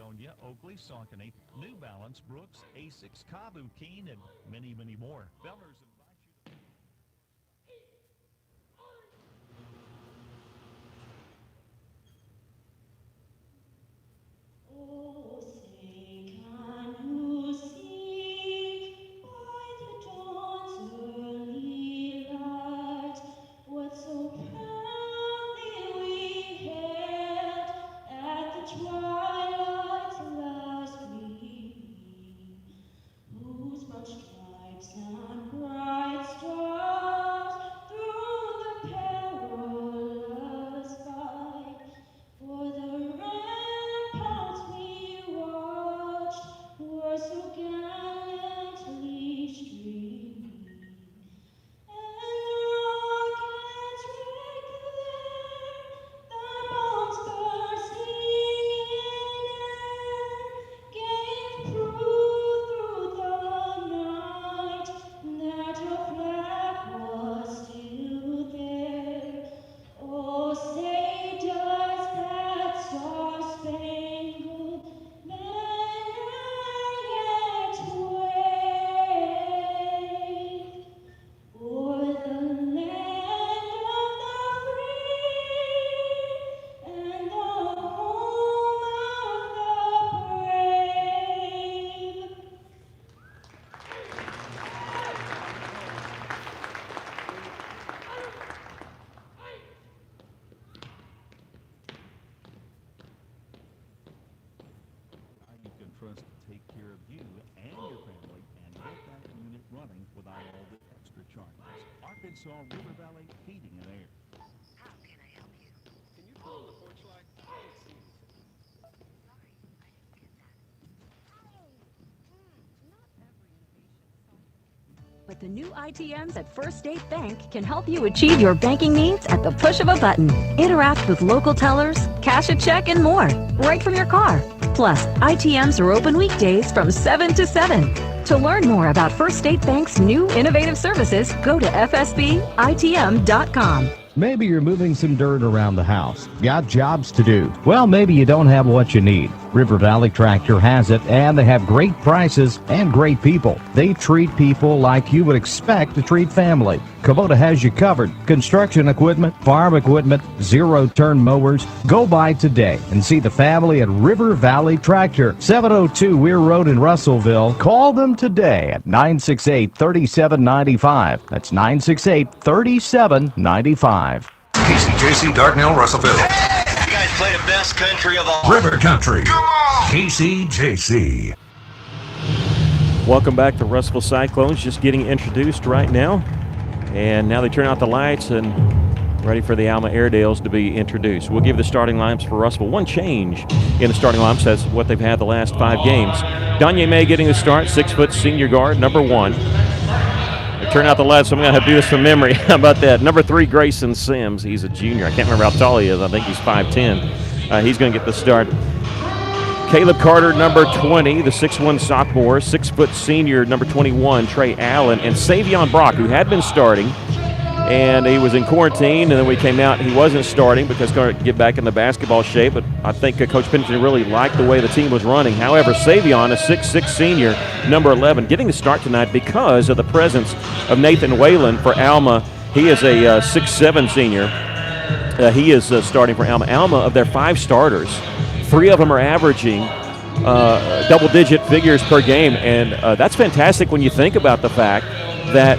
Fredonia, Oakley, Saucony, New Balance, Brooks, Asics, Kabu, Keen, and many, many more. Fellers invite you to... Oh, say, can you see by the dawn's early light what so proudly we hailed at the twilight's last gleaming, whose broad stripes and bright stars through the perilous fight for the ramparts we watched were so gallantly streaming, and rockets regular, the bombs bursting in air, gave proof through the night that your flag was still there. Oh, say does that star-spangled banner yet wave o'er the land of the free and the home of the brave? You can trust to take care of you and your family and get that unit running without all the extra charges. Arkansas River Valley Heating and Air. How can I help you? Can you pull the porch light? I can't see anything. Sorry, I didn't get that. But the new ITMs at First State Bank can help you achieve your banking needs at the push of a button. Interact with local tellers, cash a check, and more, right from your car. Plus, ITMs are open weekdays from 7 to 7. To learn more about First State Bank's new innovative services, go to fsbitm.com. Maybe you're moving some dirt around the house. Got jobs to do. Well, maybe you don't have what you need. River Valley Tractor has it, and they have great prices and great people. They treat people like you would expect to treat family. Kubota has you covered. Construction equipment, farm equipment, zero-turn mowers. Go by today and see the family at River Valley Tractor, 702 Weir Road in Russellville. Call them today at 968-3795. That's 968-3795. KCJC, Dartnell, Russellville. Hey, you guys play the best country of all. River Country. Come on! KCJC. Welcome back to Russellville Cyclones, just getting introduced right now. And now they turn out the lights and ready for the Alma Airedales to be introduced. We'll give the starting lineups for Russellville. One change in the starting lineups. That's what they've had the last 5 games. Danye May getting the start, 6-foot senior guard, number 1. They turn out the lights, so I'm going to have to do this from memory. How about that? Number 3, Grayson Sims. He's a junior. I can't remember how tall he is. I think he's 5'10". He's going to get the start. Caleb Carter, number 20, the 6'1 sophomore, 6-foot senior, number 21, Trey Allen, and Savion Brock, who had been starting, and he was in quarantine, and then we came out, he wasn't starting because he couldn't get back in the basketball shape, but I think Coach Pennington really liked the way the team was running. However, Savion, a 6'6 senior, number 11, getting the start tonight because of the presence of Nathan Whalen for Alma. He is a 6'7 senior. He is starting for Alma. Alma, of their 5 starters, 3 of them are averaging double-digit figures per game, and that's fantastic when you think about the fact that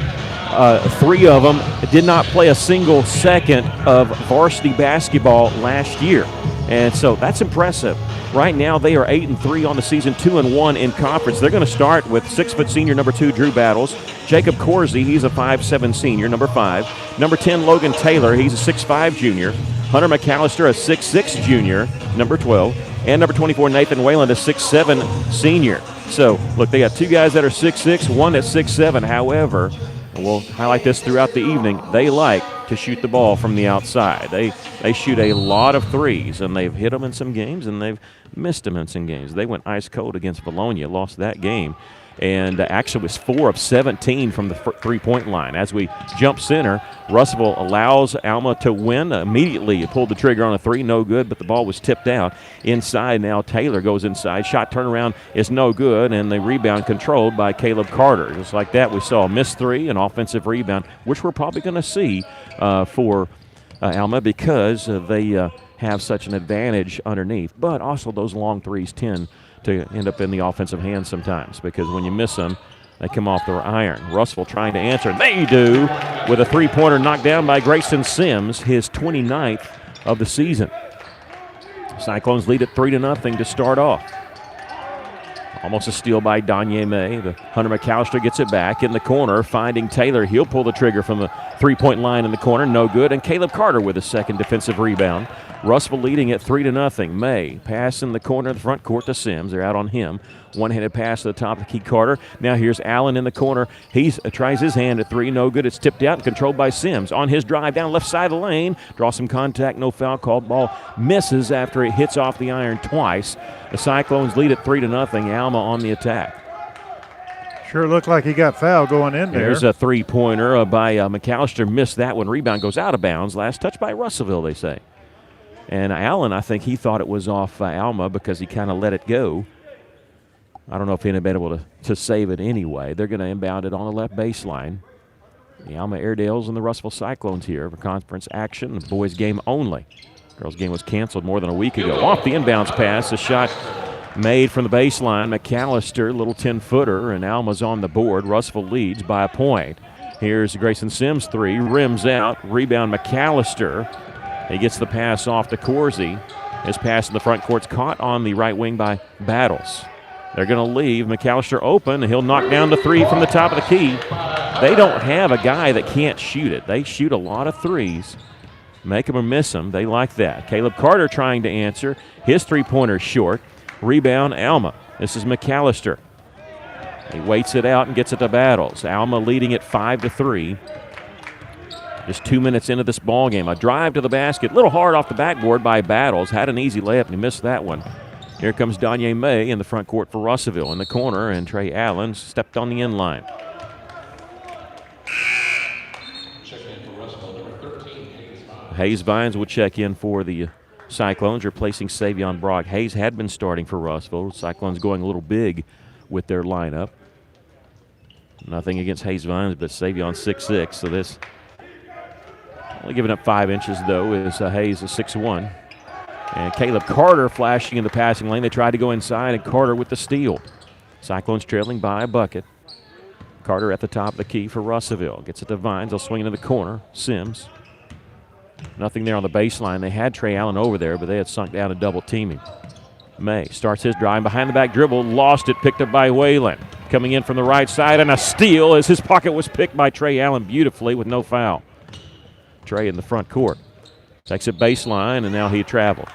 3 of them did not play a single second of varsity basketball last year, and so that's impressive. Right now, they are 8-3 on the season, 2-1 in conference. They're going to start with 6-foot senior number 2, Drew Battles. Jacob Corsi, he's a 5'7 senior, number 5. Number 10, Logan Taylor, he's a 6'5 junior. Hunter McAllister, a 6'6 junior, number 12. And number 24, Nathan Whalen, a 6'7 senior. So, look, they got 2 guys that are 6'6", 1 that's 6'7". However, and we'll highlight this throughout the evening, they like to shoot the ball from the outside. They shoot a lot of threes, and they've hit them in some games, and they've missed them in some games. They went ice cold against Bologna, lost that game. and actually was 4 of 17 from the three-point line. As we jump center, Russellville allows Alma to win. Immediately he pulled the trigger on a three, no good, but the ball was tipped out. Inside now, Taylor goes inside. Shot turnaround is no good, and the rebound controlled by Caleb Carter. Just like that, we saw a missed three, an offensive rebound, which we're probably going to see for Alma because they have such an advantage underneath. But also those long threes tend to end up in the offensive hands sometimes because when you miss them, they come off their iron. Russell trying to answer. They do with a three-pointer knocked down by Grayson Sims, his 29th of the season. Cyclones lead at 3-0 to start off. Almost a steal by Danye May. The Hunter McAllister gets it back in the corner, finding Taylor. He'll pull the trigger from the three-point line in the corner, no good. And Caleb Carter with a second defensive rebound. Russell leading at 3-0. May pass in the corner of the front court to Sims. They're out on him. One-handed pass to the top of the key, Carter. Now here's Allen in the corner. He tries his hand at three, no good. It's tipped out and controlled by Sims. On his drive down left side of the lane, draws some contact, no foul called. Ball misses after it hits off the iron twice. The Cyclones lead at 3-0. Alma on the attack. Sure looked like he got fouled going in there. There's a three-pointer by McAllister. Missed that one. Rebound goes out of bounds. Last touch by Russellville, they say. And Allen, I think he thought it was off Alma because he kind of let it go. I don't know if he'd have been able to save it anyway. They're going to inbound it on the left baseline. The Alma Airedales and the Russellville Cyclones here for conference action. The boys' game only. Girls' game was canceled more than a week ago. Off the inbounds pass, a shot made from the baseline. McAllister, little 10-footer, and Alma's on the board. Russellville leads by a point. Here's Grayson Sims three, rims out. Rebound McAllister. He gets the pass off to Corsi. His pass in the front court's caught on the right wing by Battles. They're going to leave McAllister open, and he'll knock down the three from the top of the key. They don't have a guy that can't shoot it. They shoot a lot of threes. Make them or miss them. They like that. Caleb Carter trying to answer. His three-pointer short. Rebound, Alma. This is McAllister. He waits it out and gets it to Battles. Alma leading it 5-3. Just 2 minutes into this ball game. A drive to the basket. A little hard off the backboard by Battles. Had an easy layup, and he missed that one. Here comes Danye May in the front court for Russellville. In the corner, and Trey Allen stepped on the end line. Hayes Vines will check in for the Cyclones, replacing Savion Brock. Hayes had been starting for Russellville. Cyclones going a little big with their lineup. Nothing against Hayes Vines, but Savion 6'6", so this only giving up 5 inches, though, is Hayes is 6'1". And Caleb Carter flashing in the passing lane. They tried to go inside, and Carter with the steal. Cyclones trailing by a bucket. Carter at the top of the key for Russellville. Gets it to Vines. They'll swing into the corner. Sims. Nothing there on the baseline. They had Trey Allen over there, but they had sunk down to double teaming. May starts his drive. Behind the back dribble. Lost it. Picked up by Whalen. Coming in from the right side, and a steal as his pocket was picked by Trey Allen beautifully with no foul. Trey in the front court. Takes it baseline, and now he traveled.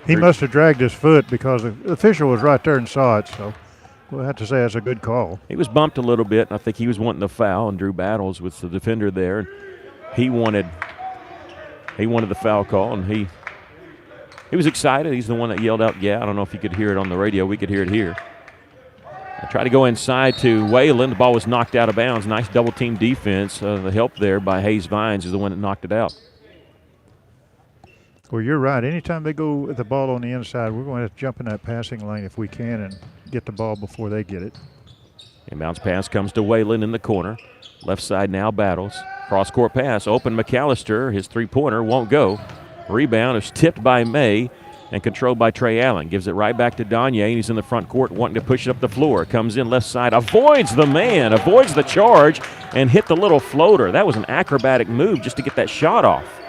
He must have dragged his foot because the official was right there and saw it, so we'll have to say that's a good call. He was bumped a little bit, and I think he was wanting the foul, and Drew Battles with the defender there. And he wanted the foul call, and he was excited. He's the one that yelled out, yeah. I don't know if you could hear it on the radio. We could hear it here. I tried to go inside to Whalen. The ball was knocked out of bounds. Nice double-team defense. The help there by Hayes Vines is the one that knocked it out. Well, you're right. Anytime they go with the ball on the inside, we're going to have to jump in that passing lane if we can and get the ball before they get it. Inbounds pass comes to Whalen in the corner. Left side now Battles. Cross-court pass. Open McAllister. His three-pointer won't go. Rebound is tipped by May and controlled by Trey Allen. Gives it right back to Danye, and he's in the front court wanting to push it up the floor. Comes in left side, avoids the man, avoids the charge, and hit the little floater. That was an acrobatic move just to get that shot off.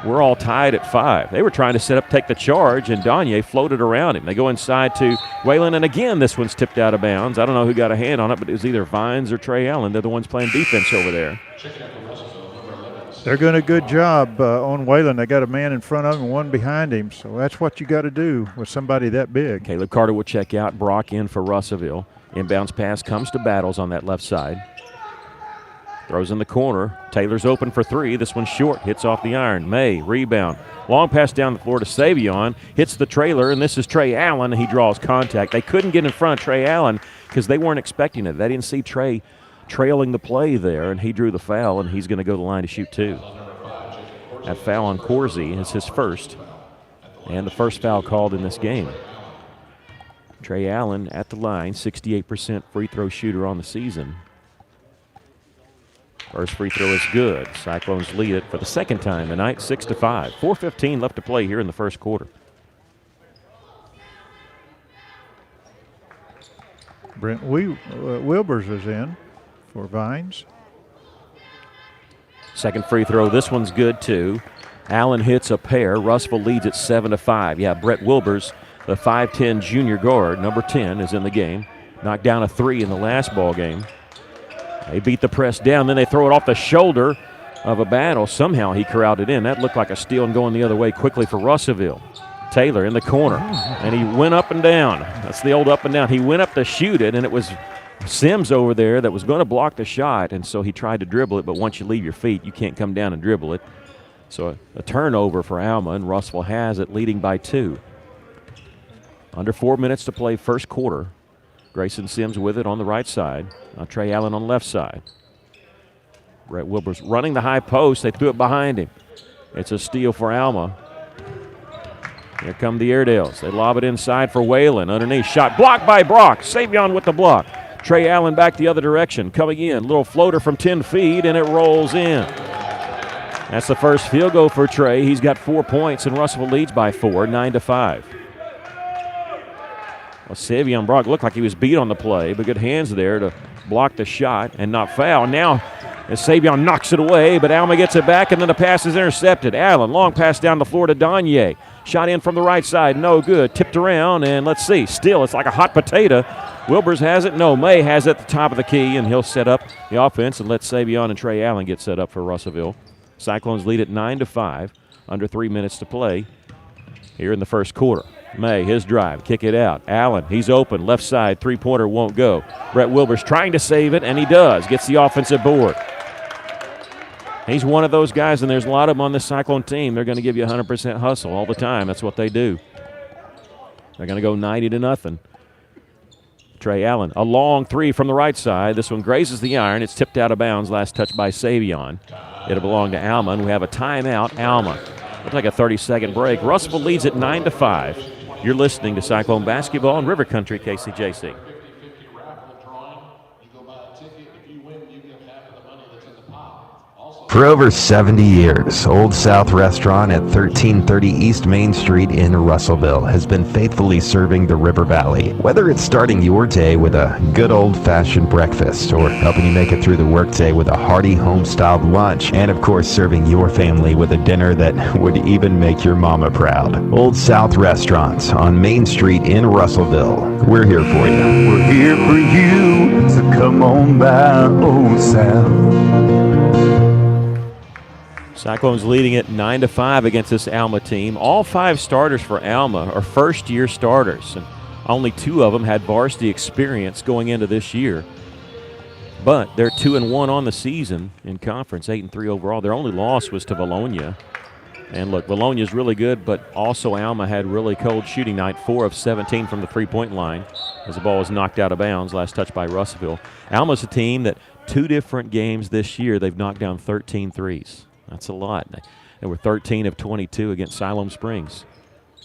We're all tied at 5. They were trying to set up, take the charge, and Danye floated around him. They go inside to Whalen, and again this one's tipped out of bounds. I don't know who got a hand on it, but it was either Vines or Trey Allen. They're the ones playing defense over there. They're doing a good job on Whalen. They got a man in front of him and one behind him, so that's what you got to do with somebody that big. Caleb Carter will check out. Brock in for Russellville. Inbounds pass comes to Battles on that left side. Throws in the corner. Taylor's open for three. This one's short. Hits off the iron. May, rebound. Long pass down the floor to Savion. Hits the trailer, and this is Trey Allen. He draws contact. They couldn't get in front of Trey Allen because they weren't expecting it. They didn't see Trey trailing the play there, and he drew the foul, and he's going to go to the line to shoot two. That foul on Corsi is his first, and the first foul called in this game. Trey Allen at the line, 68% free throw shooter on the season. First free throw is good. Cyclones lead it for the second time tonight, 6-5. 4:15 left to play here in the first quarter. Brent Wilbers is in for Vines. Second free throw, this one's good too. Allen hits a pair. Russell leads it 7-5. Yeah, Brett Wilbers, the 5'10 junior guard, number 10, is in the game. Knocked down a three in the last ball game. They beat the press down, then they throw it off the shoulder of a battle. Somehow he corralled it in. That looked like a steal and going the other way quickly for Russellville. Taylor in the corner, and he went up and down. That's the old up and down. He went up to shoot it, and it was Sims over there that was going to block the shot, and so he tried to dribble it, but once you leave your feet, you can't come down and dribble it. So a turnover for Alma, and Russell has it, leading by 2. Under 4 minutes to play first quarter. Grayson Sims with it on the right side. Now Trey Allen on the left side. Brett Wilbers running the high post. They threw it behind him. It's a steal for Alma. Here come the Airedales. They lob it inside for Whalen. Underneath, shot blocked by Brock. Savion with the block. Trey Allen back the other direction. Coming in, little floater from 10 feet, and it rolls in. That's the first field goal for Trey. He's got 4 points, and Russell leads by 4, 9-5. Well, Savion Brock looked like he was beat on the play, but good hands there to block the shot and not foul. Now, as Savion knocks it away, but Alma gets it back, and then the pass is intercepted. Allen, long pass down the floor to Danye. Shot in from the right side, no good. Tipped around, and let's see. Still, it's like a hot potato. Wilbers has it. No, May has it at the top of the key, and he'll set up the offense and let Savion and Trey Allen get set up for Russellville. Cyclones lead at 9-5, under 3 minutes to play here in the first quarter. May, his drive, kick it out. Allen, he's open, left side, three-pointer won't go. Brett Wilbers trying to save it, and he does. Gets the offensive board. He's one of those guys, and there's a lot of them on this Cyclone team. They're going to give you 100% hustle all the time. That's what they do. They're going to go 90-0. Trey Allen, a long three from the right side. This one grazes the iron. It's tipped out of bounds. Last touch by Savion. It'll belong to Alma, and we have a timeout. Alma. Looks like a 30-second break. Russell leads at 9-5. You're listening to Cyclone Basketball on River Country, KCJC. For over 70 years, Old South Restaurant at 1330 East Main Street in Russellville has been faithfully serving the River Valley. Whether it's starting your day with a good old-fashioned breakfast or helping you make it through the workday with a hearty home-styled lunch, and of course serving your family with a dinner that would even make your mama proud. Old South Restaurant on Main Street in Russellville. We're here for you. We're here for you, so come on by Old South. Cyclones leading at 9-5 against this Alma team. All 5 starters for Alma are first-year starters, and only 2 of them had varsity experience going into this year. But they're 2-1 on the season in conference, 8-3 overall. Their only loss was to Bologna. And look, Bologna's really good, but also Alma had really cold shooting night, 4 of 17 from the three-point line as the ball was knocked out of bounds. Last touch by Russellville. Alma's a team that 2 different games this year they've knocked down 13 threes. That's a lot. They were 13 of 22 against Siloam Springs.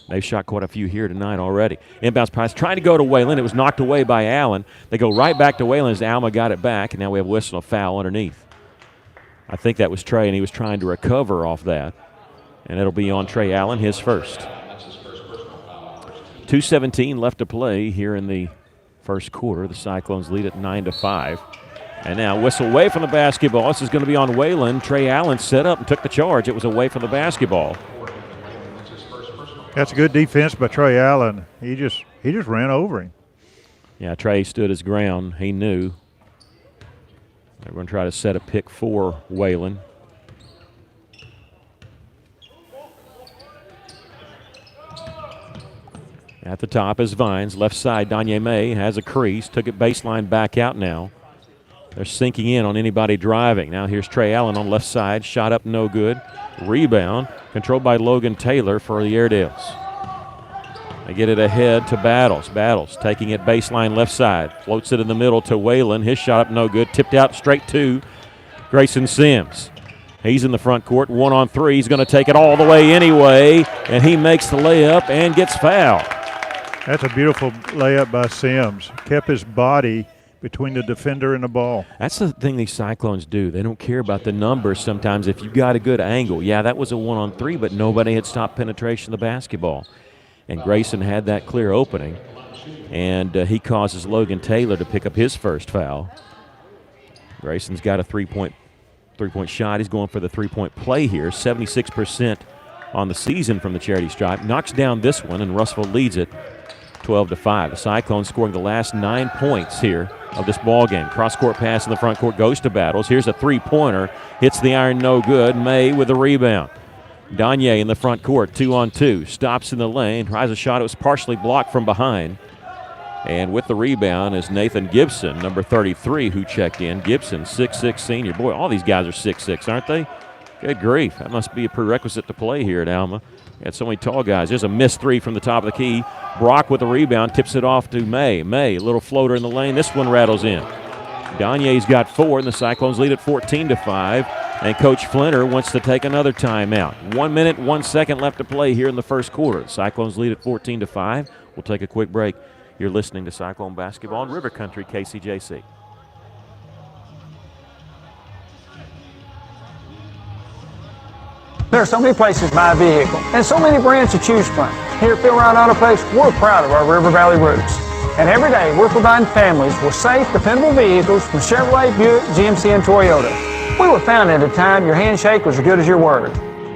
They've shot quite a few here tonight already. Inbounds pass trying to go to Whalen. It was knocked away by Allen. They go right back to Whalen as Alma got it back, and now we have a whistle, a foul underneath. I think that was Trey, and he was trying to recover off that. And it'll be on Trey Allen, his first. 2:17 left to play here in the first quarter. The Cyclones lead at 9-5. And now whistle away from the basketball. This is going to be on Whalen. Trey Allen set up and took the charge. It was away from the basketball. That's a good defense by Trey Allen. He just ran over him. Yeah, Trey stood his ground. He knew. They're going to try to set a pick for Whalen. At the top is Vines. Left side, Danye May has a crease. Took it baseline back out now. They're sinking in on anybody driving. Now here's Trey Allen on left side. Shot up, no good. Rebound controlled by Logan Taylor for the Airedales. They get it ahead to Battles. Battles taking it baseline left side. Floats it in the middle to Whalen. His shot up, no good. Tipped out straight to Grayson Sims. He's in the front court, 1-on-3. He's going to take it all the way anyway, and he makes the layup and gets fouled. That's a beautiful layup by Sims. Kept his body between the defender and the ball. That's the thing these Cyclones do. They don't care about the numbers sometimes. If you got a good angle, yeah, that was a 1-on-3, but nobody had stopped penetration of the basketball. And Grayson had that clear opening, and he causes Logan Taylor to pick up his first foul. Grayson's got a three-point shot. He's going for the three-point play here. 76% on the season from the charity stripe. Knocks down this one, and Russellville leads it 12-5. The Cyclones scoring the last 9 points here of this ball game. Cross-court pass in the front court goes to Battles. Here's a three-pointer. Hits the iron, no good. May with the rebound. Danye in the front court, 2-on-2. Stops in the lane. Tries a shot. It was partially blocked from behind. And with the rebound is Nathan Gibson, number 33, who checked in. Gibson, 6'6" senior. Boy, all these guys are 6'6", aren't they? Good grief. That must be a prerequisite to play here at Alma. Got so many tall guys. There's a missed three from the top of the key. Brock with the rebound, tips it off to May. May, a little floater in the lane. This one rattles in. Danye's got 4, and the Cyclones lead at 14-5. And Coach Flinter wants to take another timeout. 1 minute, 1 second left to play here in the first quarter. Cyclones lead at 14-5. We'll take a quick break. You're listening to Cyclone Basketball on River Country, KCJC. There are so many places to buy a vehicle and so many brands to choose from. Here at Phil Wright Auto Place, we're proud of our River Valley roots. And every day, we're providing families with safe, dependable vehicles from Chevrolet, Buick, GMC, and Toyota. We were founded at a time your handshake was as good as your word.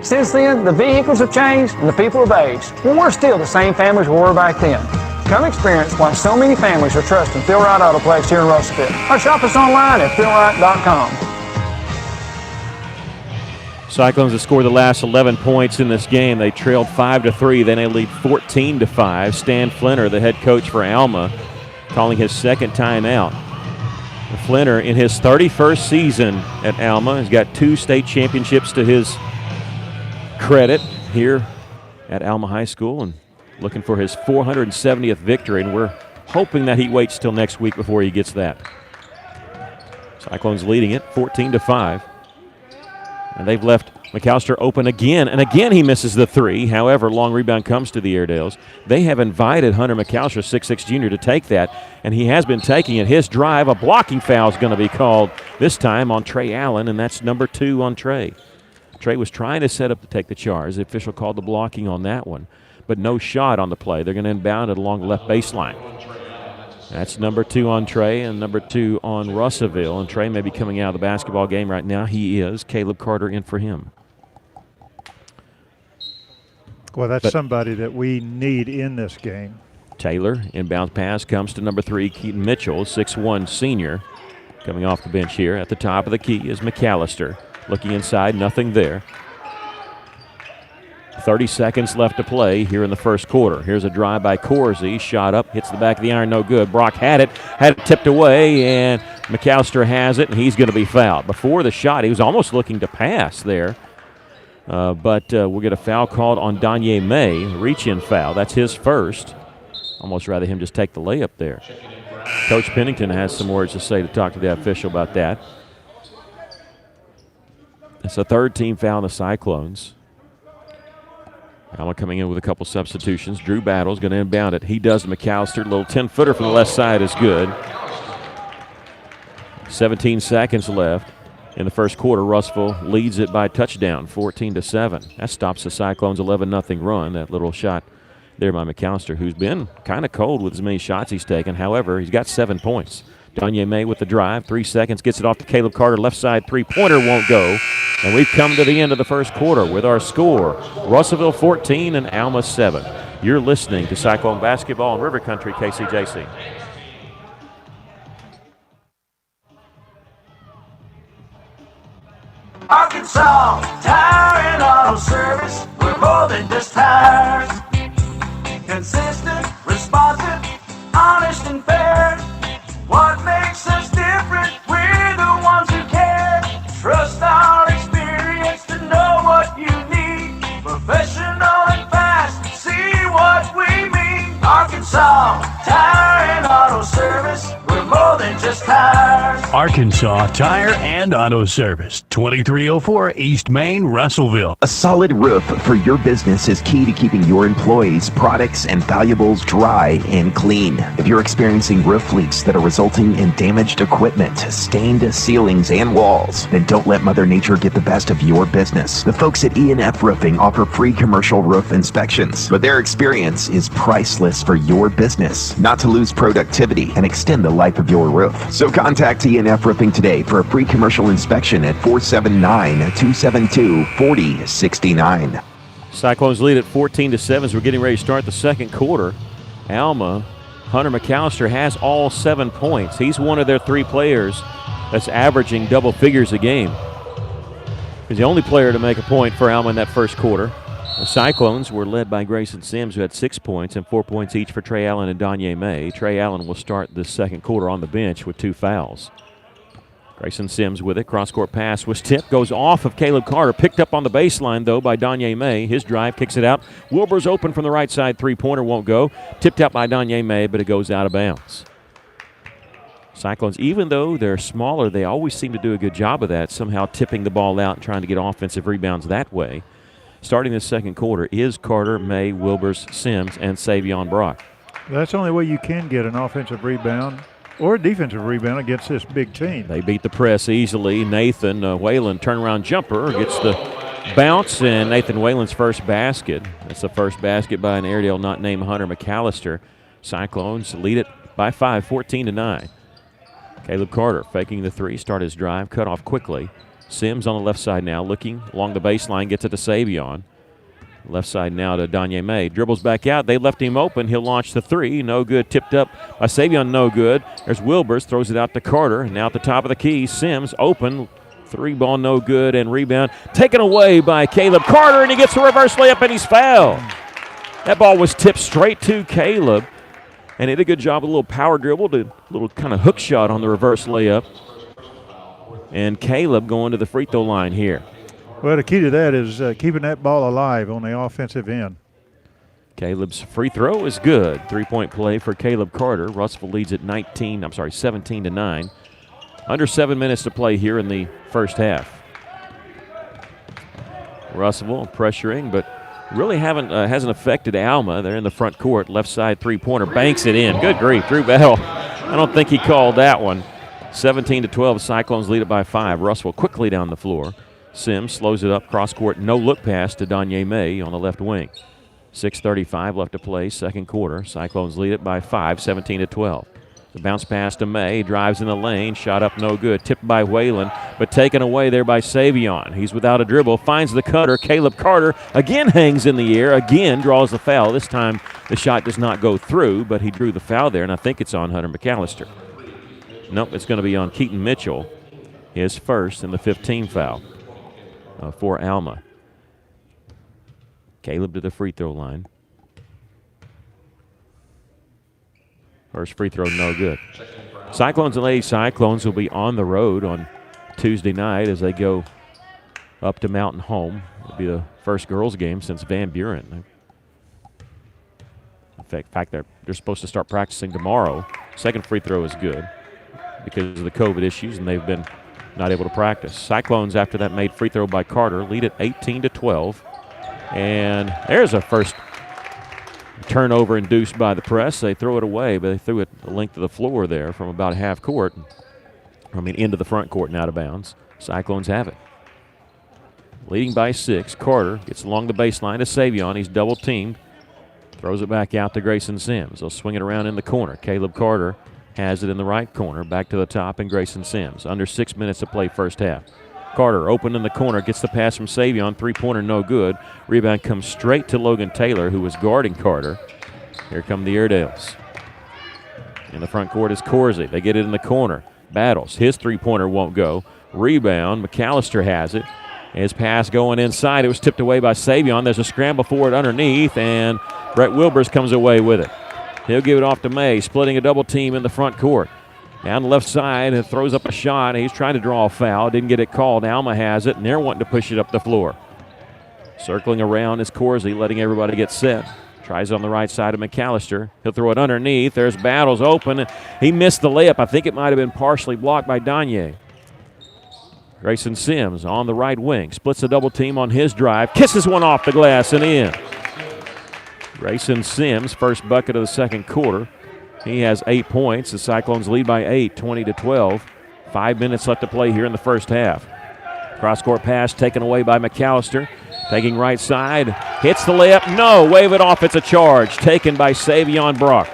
Since then, the vehicles have changed and the people have aged. Well, we're still the same families we were back then. Come experience why so many families are trusting Phil Wright Auto Place here in Russellville. Or shop us online at philwright.com. Cyclones have scored the last 11 points in this game. They trailed 5-3. Then they lead 14-5. Stan Flinter, the head coach for Alma, calling his second timeout. Flinter, in his 31st season at Alma, has got 2 state championships to his credit here at Alma High School, and looking for his 470th victory, and we're hoping that he waits till next week before he gets that. Cyclones leading it 14-5. And they've left McAllister open again, and again he misses the three. However, long rebound comes to the Airedales. They have invited Hunter McAllister, 6'6" junior, to take that, and he has been taking it. His drive, a blocking foul is going to be called this time on Trey Allen, and that's number 2 on Trey. Trey was trying to set up to take the charge. The official called the blocking on that one, but no shot on the play. They're going to inbound it along the left baseline. That's number 2 on Trey and number 2 on Russellville. And Trey may be coming out of the basketball game right now. He is. Caleb Carter in for him. Well, that's somebody that we need in this game. Taylor, inbound pass comes to number 3, Keaton Mitchell, 6'1" senior. Coming off the bench here. At the top of the key is McAllister. Looking inside, nothing there. 30 seconds left to play here in the first quarter. Here's a drive by Corsi. Shot up, hits the back of the iron, no good. Brock had it tipped away, and McAllister has it, and he's going to be fouled. Before the shot, he was almost looking to pass there. But we'll get a foul called on Danye May, reach-in foul. That's his first. Almost rather him just take the layup there. Coach Pennington has some words to say to talk to the official about that. It's a third-team foul on the Cyclones. Alma coming in with a couple substitutions. Drew Battle's going to inbound it. He does to McAllister. A little 10-footer from the left side is good. 17 seconds left in the first quarter. Russellville leads it by a touchdown, 14-7. That stops the Cyclones' 11-0 run. That little shot there by McAllister, who's been kind of cold with as many shots he's taken. However, he's got 7 points. Danye May with the drive. 3 seconds. Gets it off to Caleb Carter. Left side three-pointer won't go. And we've come to the end of the first quarter with our score, Russellville 14 and Alma 7. You're listening to Cyclone Basketball in River Country, KCJC. Arkansas Tire and Auto Service, we're more than just tires. Consistent, responsive, honest and fair. What makes us different? We're on, Tire and Auto Service. We're more than just tires. Arkansas Tire and Auto Service, 2304 East Main, Russellville. A solid roof for your business is key to keeping your employees, products, and valuables dry and clean. If you're experiencing roof leaks that are resulting in damaged equipment, stained ceilings, and walls, then don't let Mother Nature get the best of your business. The folks at E&F Roofing offer free commercial roof inspections, but their experience is priceless for your business, not to lose productivity and extend the life of your roof. So contact E&F Roofing today for a free commercial inspection at 479-272-4069. Cyclones lead at 14-7 as we're getting ready to start the second quarter. Alma, Hunter McAllister has all 7 points. He's one of their 3 players that's averaging double figures a game. He's the only player to make a point for Alma in that first quarter. The Cyclones were led by Grayson Sims, who had 6 points, and 4 points each for Trey Allen and Danye May. Trey Allen will start this second quarter on the bench with 2 fouls. Grayson Sims with it. Cross-court pass was tipped. Goes off of Caleb Carter. Picked up on the baseline, though, by Danye May. His drive kicks it out. Wilbur's open from the right side. Three-pointer won't go. Tipped out by Danye May, but it goes out of bounds. Cyclones, even though they're smaller, they always seem to do a good job of that, somehow tipping the ball out and trying to get offensive rebounds that way. Starting the second quarter is Carter, May, Wilbers, Sims, and Savion Brock. That's the only way you can get an offensive rebound or a defensive rebound against this big team. They beat the press easily. Nathan Whalen turnaround jumper gets the bounce, and Nathan Whalen's first basket. That's the first basket by an Airedale not named Hunter McAllister. Cyclones lead it by 5, 14-9. Caleb Carter faking the 3, start his drive, cut off quickly. Sims on the left side now, looking along the baseline, gets it to Savion. Left side now to Danye May. Dribbles back out. They left him open. He'll launch the 3. No good. Tipped up by Savion. No good. There's Wilbers. Throws it out to Carter. And now at the top of the key, Sims open. 3 ball no good. And rebound taken away by Caleb Carter. And he gets a reverse layup and he's fouled. That ball was tipped straight to Caleb. And he did a good job with a little power dribble, a little kind of hook shot on the reverse layup. And Caleb going to the free throw line here. Well, the key to that is keeping that ball alive on the offensive end. Caleb's free throw is good. 3-point play for Caleb Carter. Russellville leads at 17-9. Under 7 minutes to play here in the first half. Russellville pressuring, but really hasn't affected Alma. They're in the front court. Left side three-pointer, banks it in. Good grief, Drew Bell. I don't think he called that one. 17-12, Cyclones lead it by 5. Russellville quickly down the floor. Sims slows it up, cross-court, no-look pass to Danye May on the left wing. 6:35 left to play, second quarter. Cyclones lead it by 5, 17-12. The bounce pass to May, drives in the lane, shot up no good, tipped by Whalen, but taken away there by Savion. He's without a dribble, finds the cutter. Caleb Carter again hangs in the air, again draws the foul. This time the shot does not go through, but he drew the foul there, and I think it's on Hunter McAllister. Nope, it's going to be on Keaton Mitchell, his first and the 15 foul for Alma. Caleb to the free throw line. First free throw, no good. Cyclones and Lady Cyclones will be on the road on Tuesday night as they go up to Mountain Home. It'll be the first girls game since Van Buren. In fact, they're supposed to start practicing tomorrow. Second free throw is good because of the COVID issues, and they've been not able to practice. Cyclones, after that made free throw by Carter, lead at 18-12. And there's a first turnover induced by the press. They throw it away, but they threw it the length of the floor there from about half court. Into the front court and out of bounds. Cyclones have it. Leading by 6. Carter gets along the baseline to Savion. He's double teamed. Throws it back out to Grayson Sims. They'll swing it around in the corner. Caleb Carter has it in the right corner. Back to the top, and Grayson Sims. Under 6 minutes to play first half. Carter open in the corner, gets the pass from Savion. Three-pointer no good. Rebound comes straight to Logan Taylor, who was guarding Carter. Here come the Airedales. In the front court is Corsi. They get it in the corner. Battles. His three-pointer won't go. Rebound. McAllister has it. His pass going inside. It was tipped away by Savion. There's a scramble for it underneath, and Brett Wilbers comes away with it. He'll give it off to May, splitting a double team in the front court. Down the left side, and throws up a shot. He's trying to draw a foul. Didn't get it called. Alma has it, and they're wanting to push it up the floor. Circling around is Corsi, letting everybody get set. Tries on the right side of McAllister. He'll throw it underneath. There's Battles open. He missed the layup. I think it might have been partially blocked by Danye. Grayson Sims on the right wing. Splits a double team on his drive. Kisses one off the glass and in. Grayson Sims, first bucket of the second quarter. He has 8 points. The Cyclones lead by 8, 20-12. 5 minutes left to play here in the first half. Cross-court pass taken away by McAllister. Taking right side, hits the layup. No, wave it off. It's a charge taken by Savion Brock.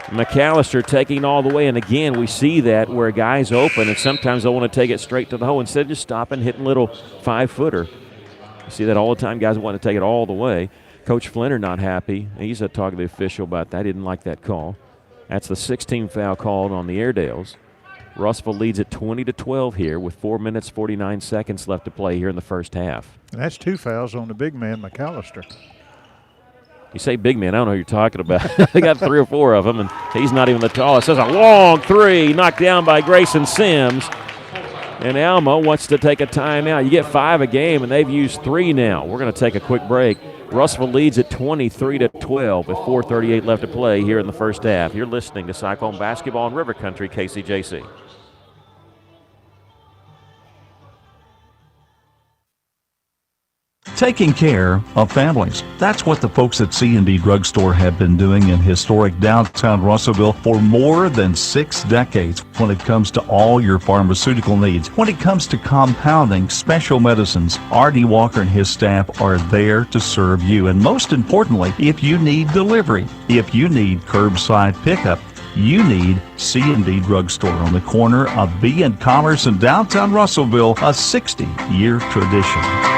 McAllister taking all the way, and again, we see that where a guy's open, and sometimes they'll want to take it straight to the hole instead of just stopping, hitting little 5-footer. You see that all the time. Guys want to take it all the way. Coach Flinner not happy. He's talking to the official about that. He didn't like that call. That's the 16th foul called on the Airedales. Russellville leads at 20-12 here with 4 minutes, 49 seconds left to play here in the first half. And that's 2 fouls on the big man, McAllister. You say big man, I don't know who you're talking about. They got 3 or 4 of them, and he's not even the tallest. There's a long three knocked down by Grayson Sims. And Alma wants to take a timeout. You get 5 a game, and they've used 3 now. We're going to take a quick break. Russellville leads at 23-12 with 4:38 left to play here in the first half. You're listening to Cyclone Basketball in River Country, KCJC. Taking care of families. That's what the folks at C&D Drugstore have been doing in historic downtown Russellville for more than 6 decades when it comes to all your pharmaceutical needs. When it comes to compounding special medicines, R.D. Walker and his staff are there to serve you. And most importantly, if you need delivery, if you need curbside pickup, you need C&D Drugstore on the corner of B and Commerce in downtown Russellville, a 60-year tradition.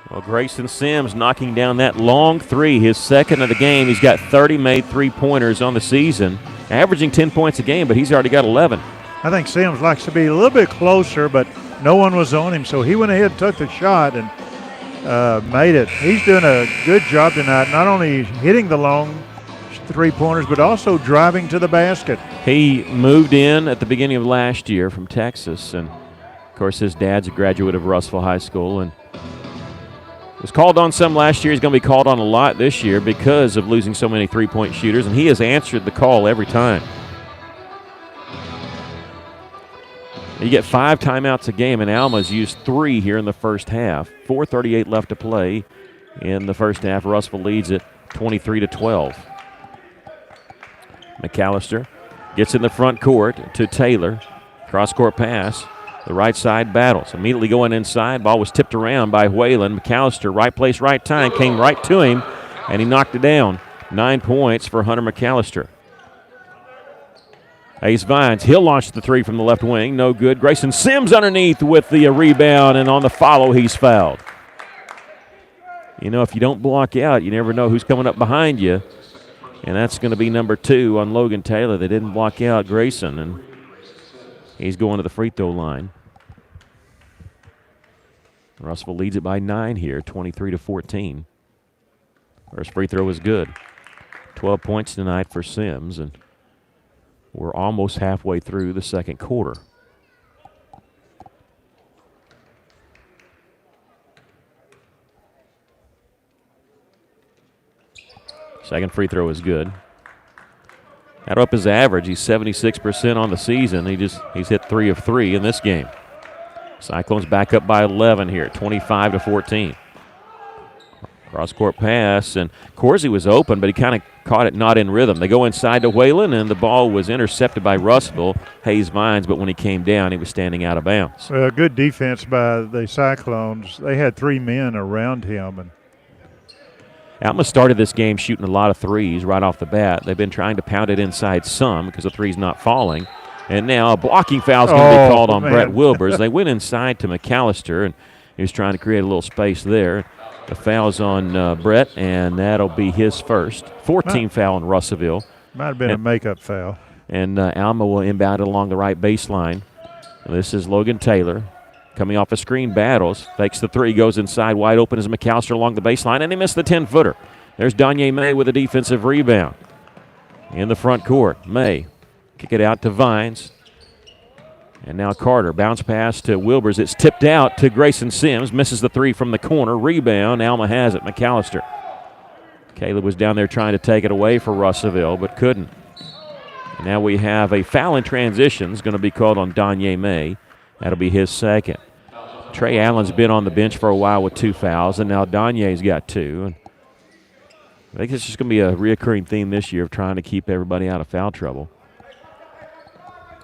Well, Grayson Sims knocking down that long three, his second of the game. He's got 30 made three-pointers on the season, averaging 10 points a game, but he's already got 11. I think Sims likes to be a little bit closer, but no one was on him, so he went ahead and took the shot and made it. He's doing a good job tonight, not only hitting the long three-pointers, but also driving to the basket. He moved in at the beginning of last year from Texas, and, of course, his dad's a graduate of Russellville High School, and was called on some last year. He's going to be called on a lot this year because of losing so many three-point shooters, and he has answered the call every time. You get 5 timeouts a game, and Alma's used 3 here in the first half. 4:38 left to play in the first half. Russellville leads it 23-12. McAllister gets in the front court to Taylor. Cross-court pass. The right side Battles. Immediately going inside. Ball was tipped around by Whalen. McAllister, right place, right time, came right to him, and he knocked it down. 9 points for Hunter McAllister. Ace Vines, he'll launch the three from the left wing. No good. Grayson Sims underneath with the rebound, and on the follow, he's fouled. You know, if you don't block out, you never know who's coming up behind you, and that's going to be number 2 on Logan Taylor. They didn't block out Grayson, and he's going to the free throw line. Russellville leads it by 9 here, 23-14. First free throw is good. 12 points tonight for Sims, and we're almost halfway through the second quarter. Second free throw is good. That'll up his average. He's 76% on the season. He's hit 3 of 3 in this game. Cyclones back up by 11 here, 25-14. Cross-court pass, and Corsi was open, but he kind of caught it not in rhythm. They go inside to Whalen, and the ball was intercepted by Russellville, Hayes Vines, but when he came down, he was standing out of bounds. Well, good defense by the Cyclones. They had 3 men around him. And Alma started this game shooting a lot of threes right off the bat. They've been trying to pound it inside some because the three's not falling. And now a blocking foul is going to be called on Brett Wilbers. They went inside to McAllister, and he was trying to create a little space there. The foul's on Brett, and that'll be his first. 14 foul on Russellville. Might have been a makeup foul. And Alma will inbound it along the right baseline. And this is Logan Taylor coming off a screen. Battles, fakes the three, goes inside. Wide open is McAllister along the baseline, and he missed the 10-footer. There's Danye May with a defensive rebound. In the front court, May. Kick it out to Vines. And now Carter. Bounce pass to Wilbers. It's tipped out to Grayson Sims. Misses the 3 from the corner. Rebound. Alma has it. McAllister Caleb was down there trying to take it away for Russellville, but couldn't. And now we have a foul in transition. It's going to be called on Donye May. That'll be his second. Trey Allen's been on the bench for a while with 2 fouls, and now Donye's got 2. And I think it's just going to be a reoccurring theme this year of trying to keep everybody out of foul trouble.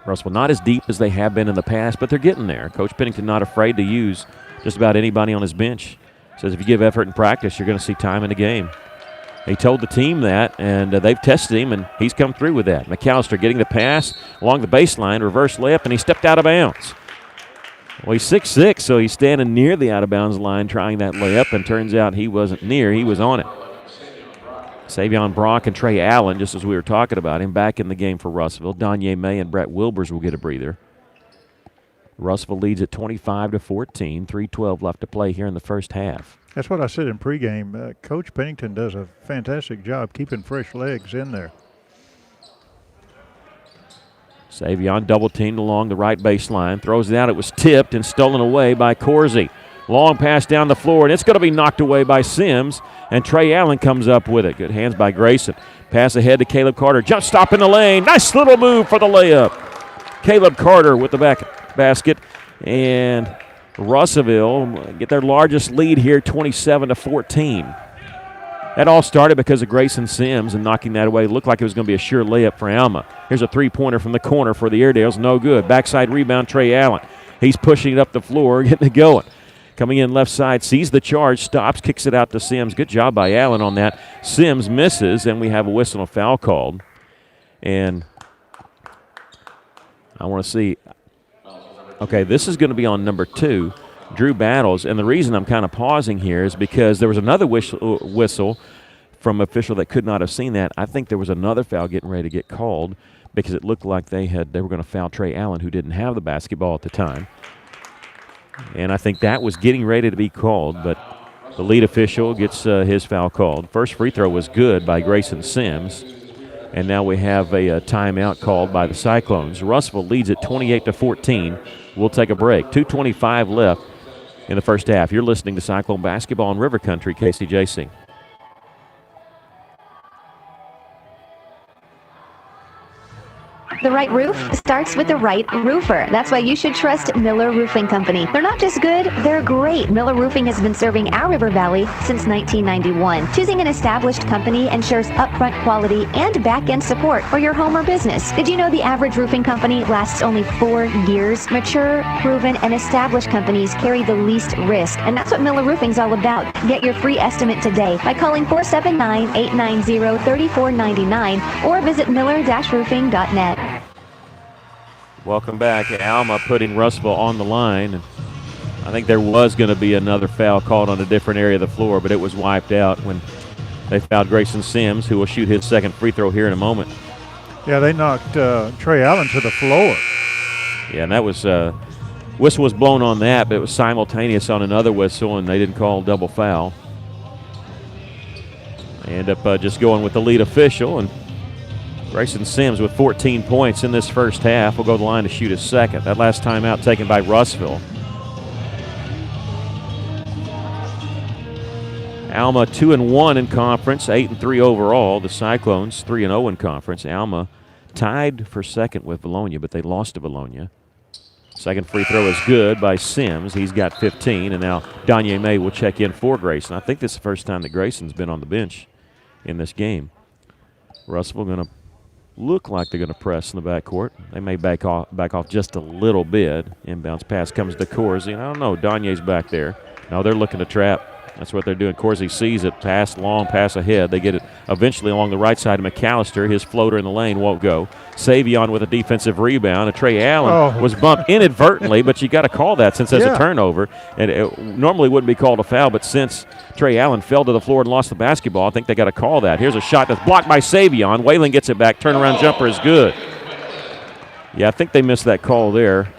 Russellville not as deep as they have been in the past, but they're getting there. Coach Pennington not afraid to use just about anybody on his bench. Says if you give effort in practice, you're going to see time in the game. He told the team that, and they've tested him, and he's come through with that. McAllister getting the pass along the baseline, reverse layup, and he stepped out of bounds. Well, he's 6'6", so he's standing near the out-of-bounds line trying that layup, and turns out he wasn't near. He was on it. Savion Brock and Trey Allen, just as we were talking about him, back in the game for Russellville. Donye May and Brett Wilbers will get a breather. Russellville leads at 25-14, 3:12 left to play here in the first half. That's what I said in pregame. Coach Pennington does a fantastic job keeping fresh legs in there. Savion double-teamed along the right baseline. Throws it out. It was tipped and stolen away by Corsi. Long pass down the floor, and it's going to be knocked away by Sims, and Trey Allen comes up with it. Good hands by Grayson. Pass ahead to Caleb Carter. Jump stop in the lane. Nice little move for the layup. Caleb Carter with the back basket, and Russellville get their largest lead here, 27-14. That all started because of Grayson Sims and knocking that away. It looked like it was going to be a sure layup for Alma. Here's a three-pointer from the corner for the Airedales. No good. Backside rebound, Trey Allen. He's pushing it up the floor, getting it going. Coming in left side, sees the charge, stops, kicks it out to Sims. Good job by Allen on that. Sims misses, and we have a whistle and foul called. And I want to see. Okay, this is going to be on number 2, Drew Battles. And the reason I'm kind of pausing here is because there was another whistle from an official that could not have seen that. I think there was another foul getting ready to get called because it looked like they were going to foul Trey Allen, who didn't have the basketball at the time. And I think that was getting ready to be called, but the lead official gets his foul called. First free throw was good by Grayson Sims. And now we have a timeout called by the Cyclones. Russellville leads at 28-14. We'll take a break. 2:25 left in the first half. You're listening to Cyclone Basketball in River Country, KCJC. The right roof starts with the right roofer. That's why you should trust Miller Roofing Company. They're not just good, they're great. Miller Roofing has been serving our River Valley since 1991. Choosing an established company ensures upfront quality and back-end support for your home or business. Did you know the average roofing company lasts only 4 years? Mature, proven, and established companies carry the least risk, and that's what Miller Roofing's all about. Get your free estimate today by calling 479-890-3499 or visit miller-roofing.net. Welcome back. Alma putting Russellville on the line. And I think there was going to be another foul called on a different area of the floor, but it was wiped out when they fouled Grayson Sims, who will shoot his second free throw here in a moment. Yeah, they knocked Trey Allen to the floor. Yeah, and that was whistle was blown on that, but it was simultaneous on another whistle, and they didn't call double foul. They end up just going with the lead official, and Grayson Sims with 14 points in this first half will go to the line to shoot his second. That last timeout taken by Russellville. Alma 2-1 in conference, 8-3 overall. The Cyclones 3-0 in conference. Alma tied for second with Bologna, but they lost to Bologna. Second free throw is good by Sims. He's got 15, and now Donye May will check in for Grayson. I think this is the first time that Grayson's been on the bench in this game. Russellville going to look like they're going to press in the backcourt. They may back off just a little bit. Inbounds pass comes to Corsi. I don't know. Donye's back there. No, they're looking to trap. That's what they're doing. Corsi sees it. Pass long, pass ahead. They get it eventually along the right side of McAllister. His floater in the lane won't go. Savion with a defensive rebound. And Trey Allen was bumped inadvertently, but you got to call that since there's a turnover. And it normally wouldn't be called a foul, but since Trey Allen fell to the floor and lost the basketball, I think they got to call that. Here's a shot that's blocked by Savion. Whalen gets it back. Turnaround jumper is good. Yeah, I think they missed that call there.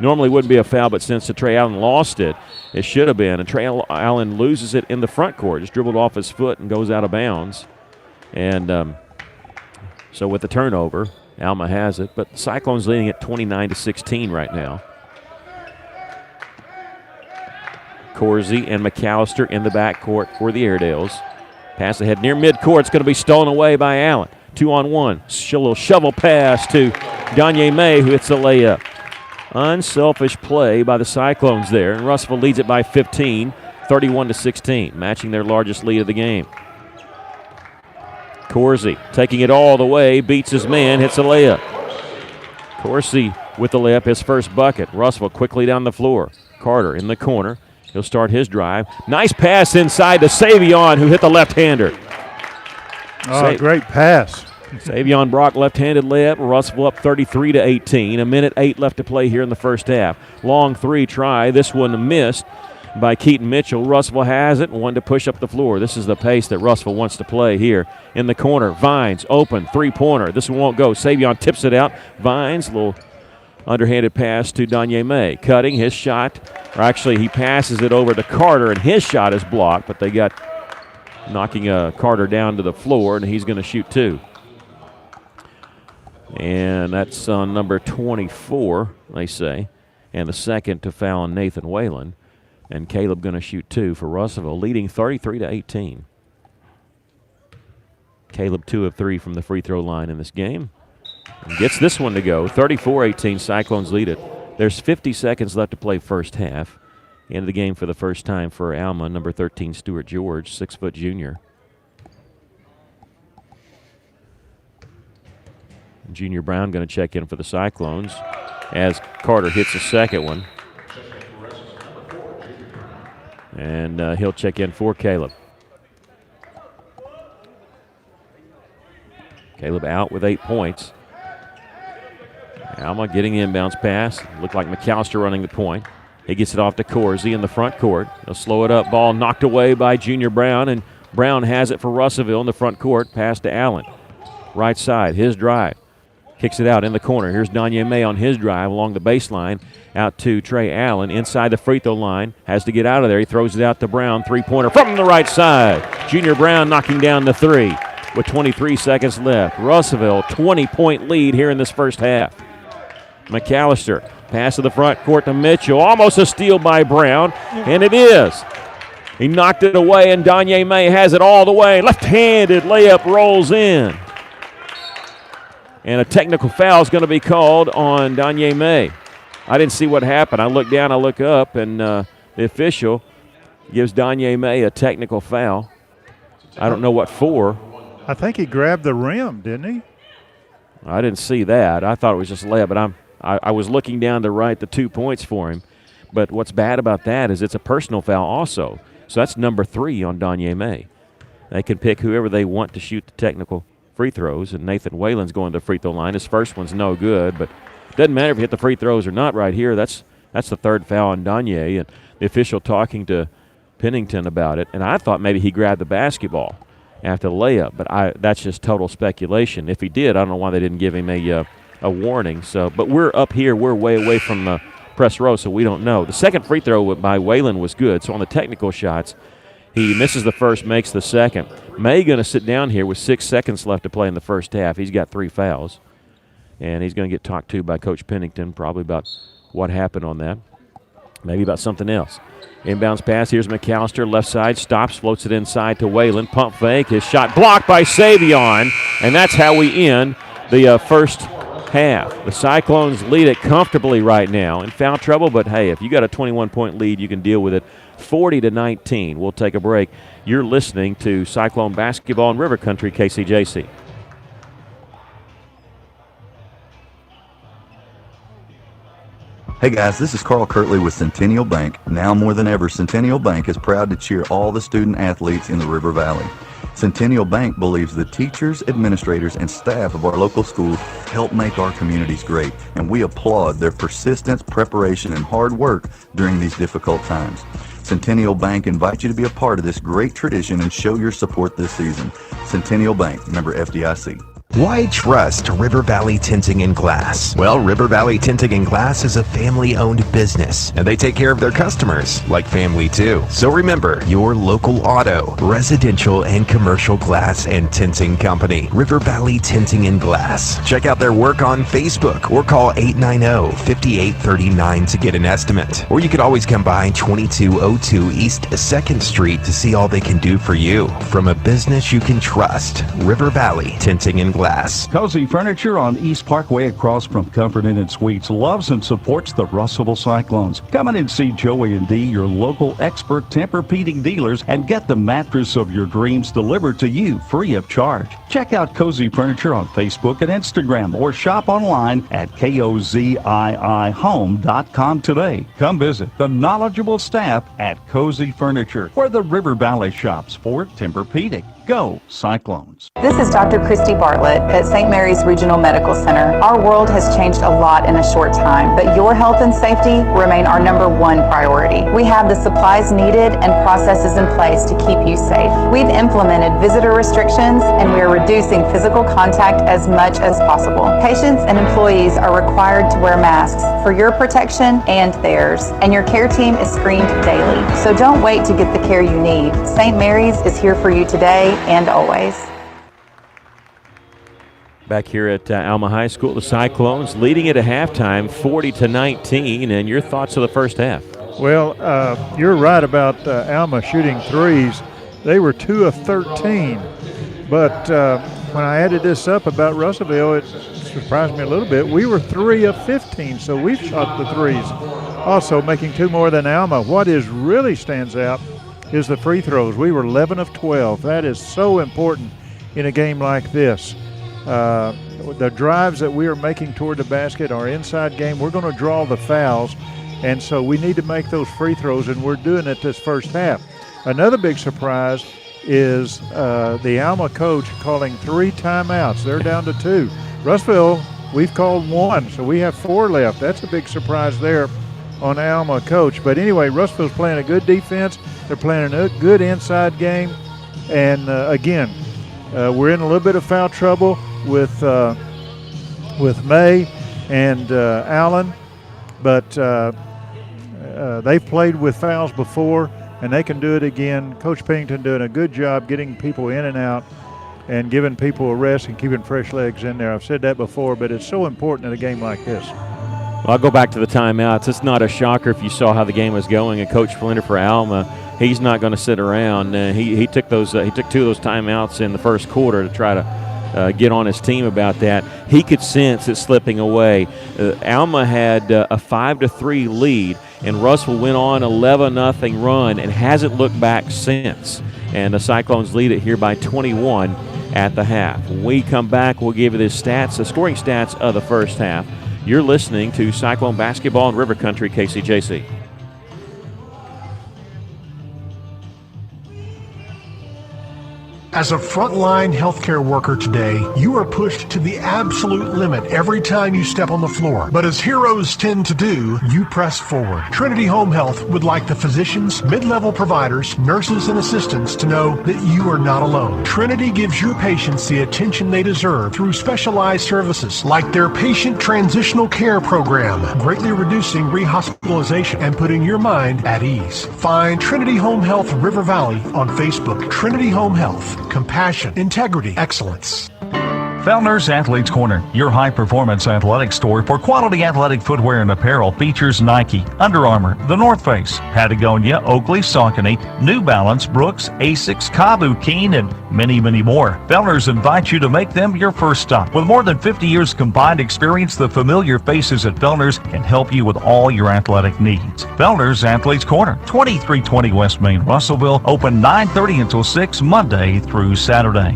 Normally wouldn't be a foul, but since Trey Allen lost it, it should have been. And Trey Allen loses it in the front court. Just dribbled off his foot and goes out of bounds. And so with the turnover, Alma has it. But the Cyclones leading at 29-16 right now. Corsi and McAllister in the backcourt for the Airedales. Pass ahead near midcourt. It's going to be stolen away by Allen. 2-on-1. A little shovel pass to Danye May, who hits the layup. Unselfish play by the Cyclones there, and Russellville leads it by 15, 31-16, matching their largest lead of the game. Corsi taking it all the way, beats his man, hits a layup. Corsi with the layup, his first bucket. Russellville quickly down the floor. Carter in the corner. He'll start his drive. Nice pass inside to Savion, who hit the left-hander. Oh, great pass. Savion Brock left-handed layup. Russellville up 33-18. 1:08 left to play here in the first half. Long three try. This one missed by Keaton Mitchell. Russellville has it and one to push up the floor. This is the pace that Russellville wants to play here. In the corner, Vines open, three-pointer. This one won't go. Savion tips it out. Vines, a little underhanded pass to Danye May. Cutting his shot, or actually he passes it over to Carter, and his shot is blocked, but they got knocking Carter down to the floor, and he's going to shoot two. And that's on number 24, they say, and the second to foul on Nathan Whalen. And Caleb going to shoot two for Russellville, leading 33-18. Caleb 2 of 3 from the free throw line in this game. And gets this one to go. 34-18, Cyclones lead it. There's 50 seconds left to play first half. End of the game for the first time for Alma, number 13, Stuart George, 6-foot junior. Junior Brown going to check in for the Cyclones as Carter hits the second one. And he'll check in for Caleb. Caleb out with 8 points. Alma getting the inbounds pass. Looked like McAllister running the point. He gets it off to Corsi in the front court. He'll slow it up. Ball knocked away by Junior Brown, and Brown has it for Russellville in the front court. Pass to Allen. Right side, his drive. Kicks it out in the corner. Here's Danye May on his drive along the baseline. Out to Trey Allen inside the free throw line. Has to get out of there. He throws it out to Brown. Three-pointer from the right side. Junior Brown knocking down the three with 23 seconds left. Russellville, 20-point lead here in this first half. McAllister, pass to the front court to Mitchell. Almost a steal by Brown, and it is. He knocked it away, and Danye May has it all the way. Left-handed layup rolls in. And a technical foul is going to be called on Danye May. I didn't see what happened. I look down, I look up, and the official gives Danye May a technical foul. I don't know what for. I think he grabbed the rim, didn't he? I didn't see that. I thought it was just layup, but I was looking down to write the 2 points for him. But what's bad about that is it's a personal foul also. So that's number 3 on Danye May. They can pick whoever they want to shoot the technical free throws, and Nathan Whalen's going to the free throw line. His first one's no good, but it doesn't matter if you hit the free throws or not right here. That's the third foul on Danye, and the official talking to Pennington about it. And I thought maybe he grabbed the basketball after the layup, but that's just total speculation. If he did, I don't know why they didn't give him a warning. So, but we're up here. We're way away from the press row, so we don't know. The second free throw by Whalen was good, so on the technical shots, he misses the first, makes the second. May going to sit down here with 6 seconds left to play in the first half. He's got 3 fouls, and he's going to get talked to by Coach Pennington probably about what happened on that, maybe about something else. Inbounds pass. Here's McAllister, left side, stops, floats it inside to Whalen. Pump fake. His shot blocked by Savion, and that's how we end the first half. The Cyclones lead it comfortably right now in foul trouble, but hey, if you got a 21-point lead, you can deal with it. 40-19. We'll take a break. You're listening to Cyclone Basketball in River Country, KCJC. Hey guys, this is Carl Kirtley with Centennial Bank. Now more than ever, Centennial Bank is proud to cheer all the student athletes in the River Valley. Centennial Bank believes the teachers, administrators, and staff of our local schools help make our communities great, and we applaud their persistence, preparation, and hard work during these difficult times. Centennial Bank invites you to be a part of this great tradition and show your support this season. Centennial Bank, member FDIC. Why trust River Valley Tinting and Glass? Well, River Valley Tinting and Glass is a family-owned business, and they take care of their customers like family too. So remember, your local auto, residential, and commercial glass and tinting company, River Valley Tinting and Glass. Check out their work on Facebook or call 890-5839 to get an estimate. Or you could always come by 2202 East 2nd Street to see all they can do for you. From a business you can trust, River Valley Tinting and Glass. Cozy Furniture on East Parkway across from Comfort Inn and Suites loves and supports the Russellville Cyclones. Come in and see Joey and Dee, your local expert Tempur-Pedic dealers, and get the mattress of your dreams delivered to you free of charge. Check out Cozy Furniture on Facebook and Instagram or shop online at koziihome.com today. Come visit the knowledgeable staff at Cozy Furniture, where the River Valley shops for Tempur-Pedic. Go Cyclones. This is Dr. Christy Bartlett at St. Mary's Regional Medical Center. Our world has changed a lot in a short time, but your health and safety remain our #1 priority. We have the supplies needed and processes in place to keep you safe. We've implemented visitor restrictions and we are reducing physical contact as much as possible. Patients and employees are required to wear masks for your protection and theirs, and your care team is screened daily. So don't wait to get the care you need. St. Mary's is here for you today and always. Back here at Alma High School, the Cyclones leading it at halftime, 40-19. And your thoughts of the first half? Well, you're right about Alma shooting threes. They were 2 of 13. But when I added this up about Russellville, it surprised me a little bit. We were 3 of 15, so we've shot the threes. Also making 2 more than Alma. What is really stands out is the free throws. We were 11 of 12. That is so important in a game like this. The drives that we are making toward the basket, our inside game, we're going to draw the fouls, and so we need to make those free throws, and we're doing it this first half. Another big surprise is the Alma coach calling 3 timeouts. They're down to 2. Russellville, we've called 1, so we have 4 left. That's a big surprise there on Alma coach. But anyway, Russellville's playing a good defense. They're playing a good inside game. And again, we're in a little bit of foul trouble with May and Allen, but they've played with fouls before, and they can do it again. Coach Pennington doing a good job getting people in and out and giving people a rest and keeping fresh legs in there. I've said that before, but it's so important in a game like this. Well, I'll go back to the timeouts. It's not a shocker if you saw how the game was going. And Coach Flinter for Alma, he's not going to sit around. He took 2 of those timeouts in the first quarter to try to get on his team about that. He could sense it slipping away. Alma had a 5-3 lead, and Russell went on 11-0 run and hasn't looked back since. And the Cyclones lead it here by 21 at the half. When we come back, we'll give you the scoring stats of the first half. You're listening to Cyclone Basketball in River Country, KCJC. As a frontline healthcare worker today, you are pushed to the absolute limit every time you step on the floor. But as heroes tend to do, you press forward. Trinity Home Health would like the physicians, mid-level providers, nurses, and assistants to know that you are not alone. Trinity gives your patients the attention they deserve through specialized services like their patient transitional care program, greatly reducing rehospitalization and putting your mind at ease. Find Trinity Home Health River Valley on Facebook. Trinity Home Health. Compassion, integrity, excellence. Fellner's Athletes Corner, your high-performance athletic store for quality athletic footwear and apparel, features Nike, Under Armour, The North Face, Patagonia, Oakley, Saucony, New Balance, Brooks, Asics, Kabu, Keen, and many, many more. Fellner's invites you to make them your first stop. With more than 50 years combined experience, the familiar faces at Fellner's can help you with all your athletic needs. Fellner's Athletes Corner, 2320 West Main, Russellville, open 9:30 until 6 Monday through Saturday.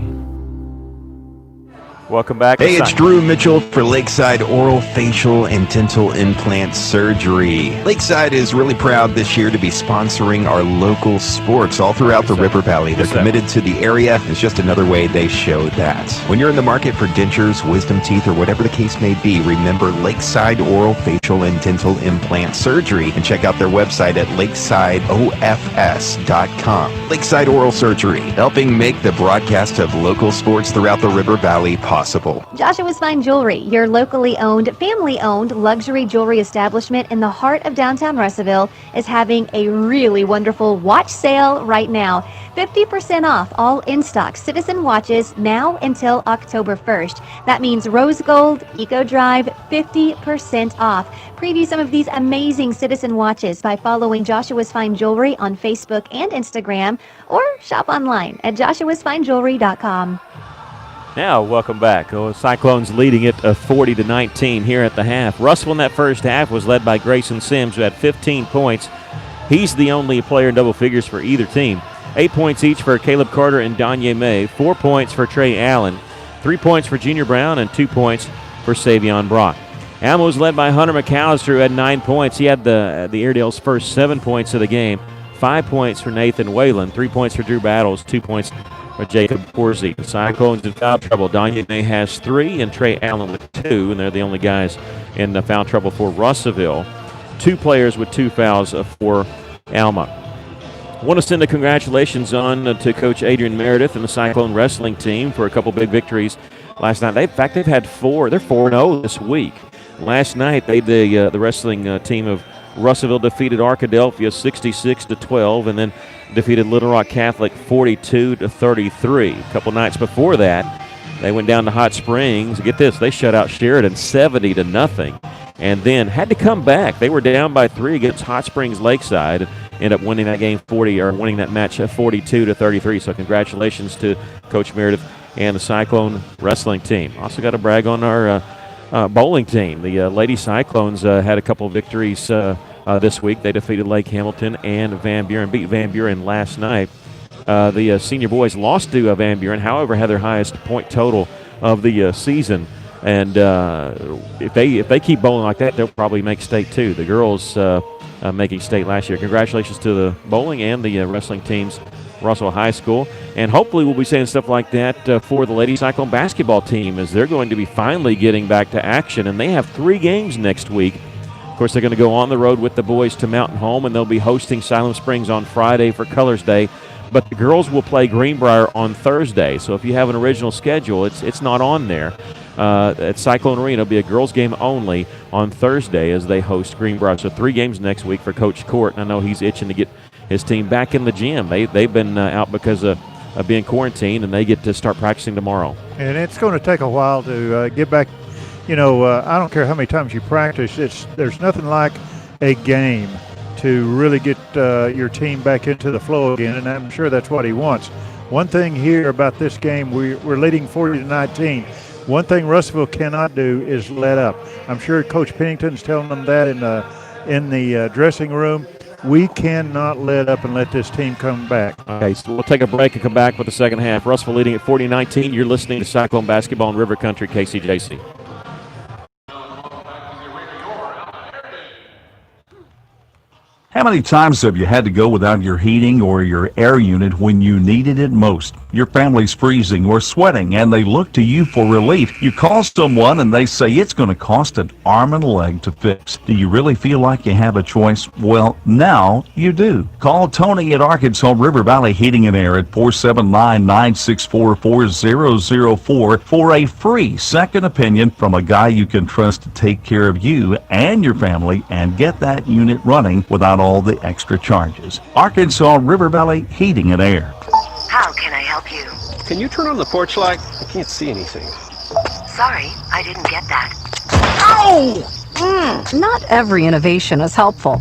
Welcome back. Hey, it's Drew Mitchell for Lakeside Oral, Facial, and Dental Implant Surgery. Lakeside is really proud this year to be sponsoring our local sports all throughout the River Valley. They're committed to the area. It's just another way they show that. When you're in the market for dentures, wisdom teeth, or whatever the case may be, remember Lakeside Oral, Facial, and Dental Implant Surgery, and check out their website at lakesideofs.com. Lakeside Oral Surgery, helping make the broadcast of local sports throughout the River Valley possible. possible. Joshua's Fine Jewelry, your locally owned, family-owned luxury jewelry establishment in the heart of downtown Russellville, is having a really wonderful watch sale right now. 50% off all in-stock Citizen watches now until October 1st. That means rose gold, Eco Drive, 50% off. Preview some of these amazing Citizen watches by following Joshua's Fine Jewelry on Facebook and Instagram, or shop online at joshuasfinejewelry.com. Now, welcome back. Cyclones leading it 40-19 here at the half. Russell in that first half was led by Grayson Sims, who had 15 points. He's the only player in double figures for either team. 8 points each for Caleb Carter and Danye May. 4 points for Trey Allen. 3 points for Junior Brown and 2 points for Savion Brock. Alma was led by Hunter McAllister, who had 9 points. He had the Airedale's first 7 points of the game. 5 points for Nathan Whalen. 3 points for Drew Battles. 2 points for Jacob Horsey. The Cyclones in foul trouble. Danye May has 3 and Trey Allen with 2, and they're the only guys in the foul trouble for Russellville. 2 players with 2 fouls for Alma. I want to send a congratulations on to Coach Adrian Meredith and the Cyclone wrestling team for a couple big victories last night. In fact, they've had 4. They're 4-0 this week. Last night, the wrestling team of Russellville defeated Arkadelphia 66-12, and then defeated Little Rock Catholic 42-33. A couple nights before that, they went down to Hot Springs. Get this, they shut out Sheridan 70-0, and then had to come back. They were down by 3 against Hot Springs Lakeside. Ended up winning that game winning that match 42-33. So congratulations to Coach Meredith and the Cyclone wrestling team. Also got to brag on our bowling team. The Lady Cyclones had a couple of victories this week. They defeated Lake Hamilton and Van Buren, beat Van Buren last night. The senior boys lost to Van Buren, however, had their highest point total of the season. And if they keep bowling like that, they'll probably make state too. The girls making state last year. Congratulations to the bowling and the wrestling teams, Russell High School. And hopefully we'll be saying stuff like that for the Lady Cyclone basketball team, as they're going to be finally getting back to action. And they have 3 games next week. Of course, they're going to go on the road with the boys to Mountain Home, and they'll be hosting Siloam Springs on Friday for Colors Day. But the girls will play Greenbrier on Thursday. So if you have an original schedule, it's not on there. At Cyclone Arena, it'll be a girls' game only on Thursday as they host Greenbrier. So 3 games next week for Coach Court. And I know he's itching to get his team back in the gym. They've been out because of being quarantined, and they get to start practicing tomorrow. And it's going to take a while to get back. You know, I don't care how many times you practice. There's nothing like a game to really get your team back into the flow again, and I'm sure that's what he wants. One thing here about this game, we're leading 40-19. One thing Russellville cannot do is let up. I'm sure Coach Pennington's telling them that in the dressing room. We cannot let up and let this team come back. Okay, so we'll take a break and come back with the second half. Russellville leading at 40-19. You're listening to Cyclone Basketball in River Country, KCJC. How many times have you had to go without your heating or your air unit when you needed it most? Your family's freezing or sweating and they look to you for relief. You call someone and they say it's going to cost an arm and a leg to fix. Do you really feel like you have a choice? Well, now you do. Call Tony at Arkansas River Valley Heating and Air at 479-964-4004 for a free second opinion from a guy you can trust to take care of you and your family and get that unit running without all the extra charges. Arkansas River Valley Heating and Air. How can I help you? Can you turn on the porch light? I can't see anything. Sorry, I didn't get that. Ow! Not every innovation is helpful,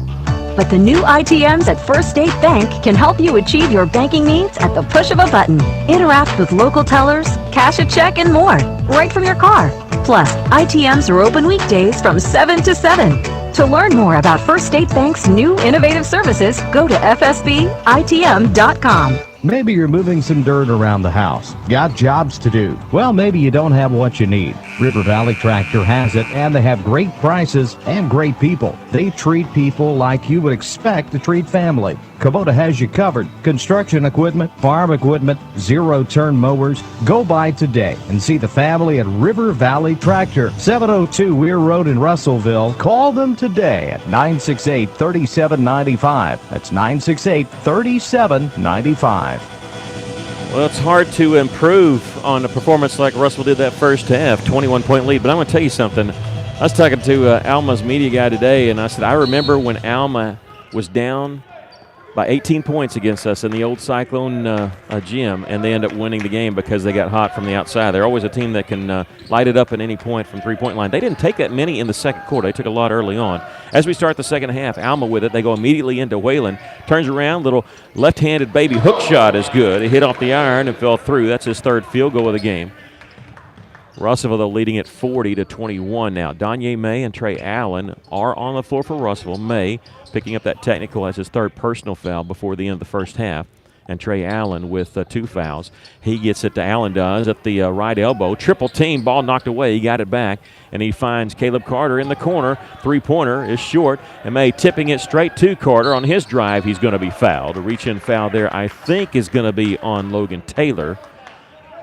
but the new ITMs at First State Bank can help you achieve your banking needs at the push of a button. Interact with local tellers, cash a check, and more, right from your car. Plus, ITMs are open weekdays from 7 to 7. To learn more about First State Bank's new innovative services, go to fsbitm.com. Maybe you're moving some dirt around the house. Got jobs to do. Well, maybe you don't have what you need. River Valley Tractor has it, and they have great prices and great people. They treat people like you would expect to treat family. Kubota has you covered. Construction equipment, farm equipment, zero-turn mowers. Go by today and see the family at River Valley Tractor, 702 Weir Road in Russellville. Call them today at 968-3795. That's 968-3795. Well, it's hard to improve on a performance like Russell did that first half, 21-point lead. But I'm going to tell you something. I was talking to Alma's media guy today, and I said, I remember when Alma was down by 18 points against us in the old Cyclone gym, and they end up winning the game because they got hot from the outside. They're always a team that can light it up at any point from three-point line. They didn't take that many in the second quarter. They took a lot early on. As we start the second half, Alma with it. They go immediately into Whalen. Turns around, little left-handed baby hook shot is good. It hit off the iron and fell through. That's his third field goal of the game. Russellville, though, leading at 40-21 now. Danye May and Trey Allen are on the floor for Russellville. May picking up that technical as his third personal foul before the end of the first half. And Trey Allen with 2 fouls. He gets it to Allen does at the right elbow. Triple team, ball knocked away. He got it back, and he finds Caleb Carter in the corner. Three-pointer is short, and May tipping it straight to Carter. On his drive, he's going to be fouled. A reach-in foul there, I think, is going to be on Logan Taylor.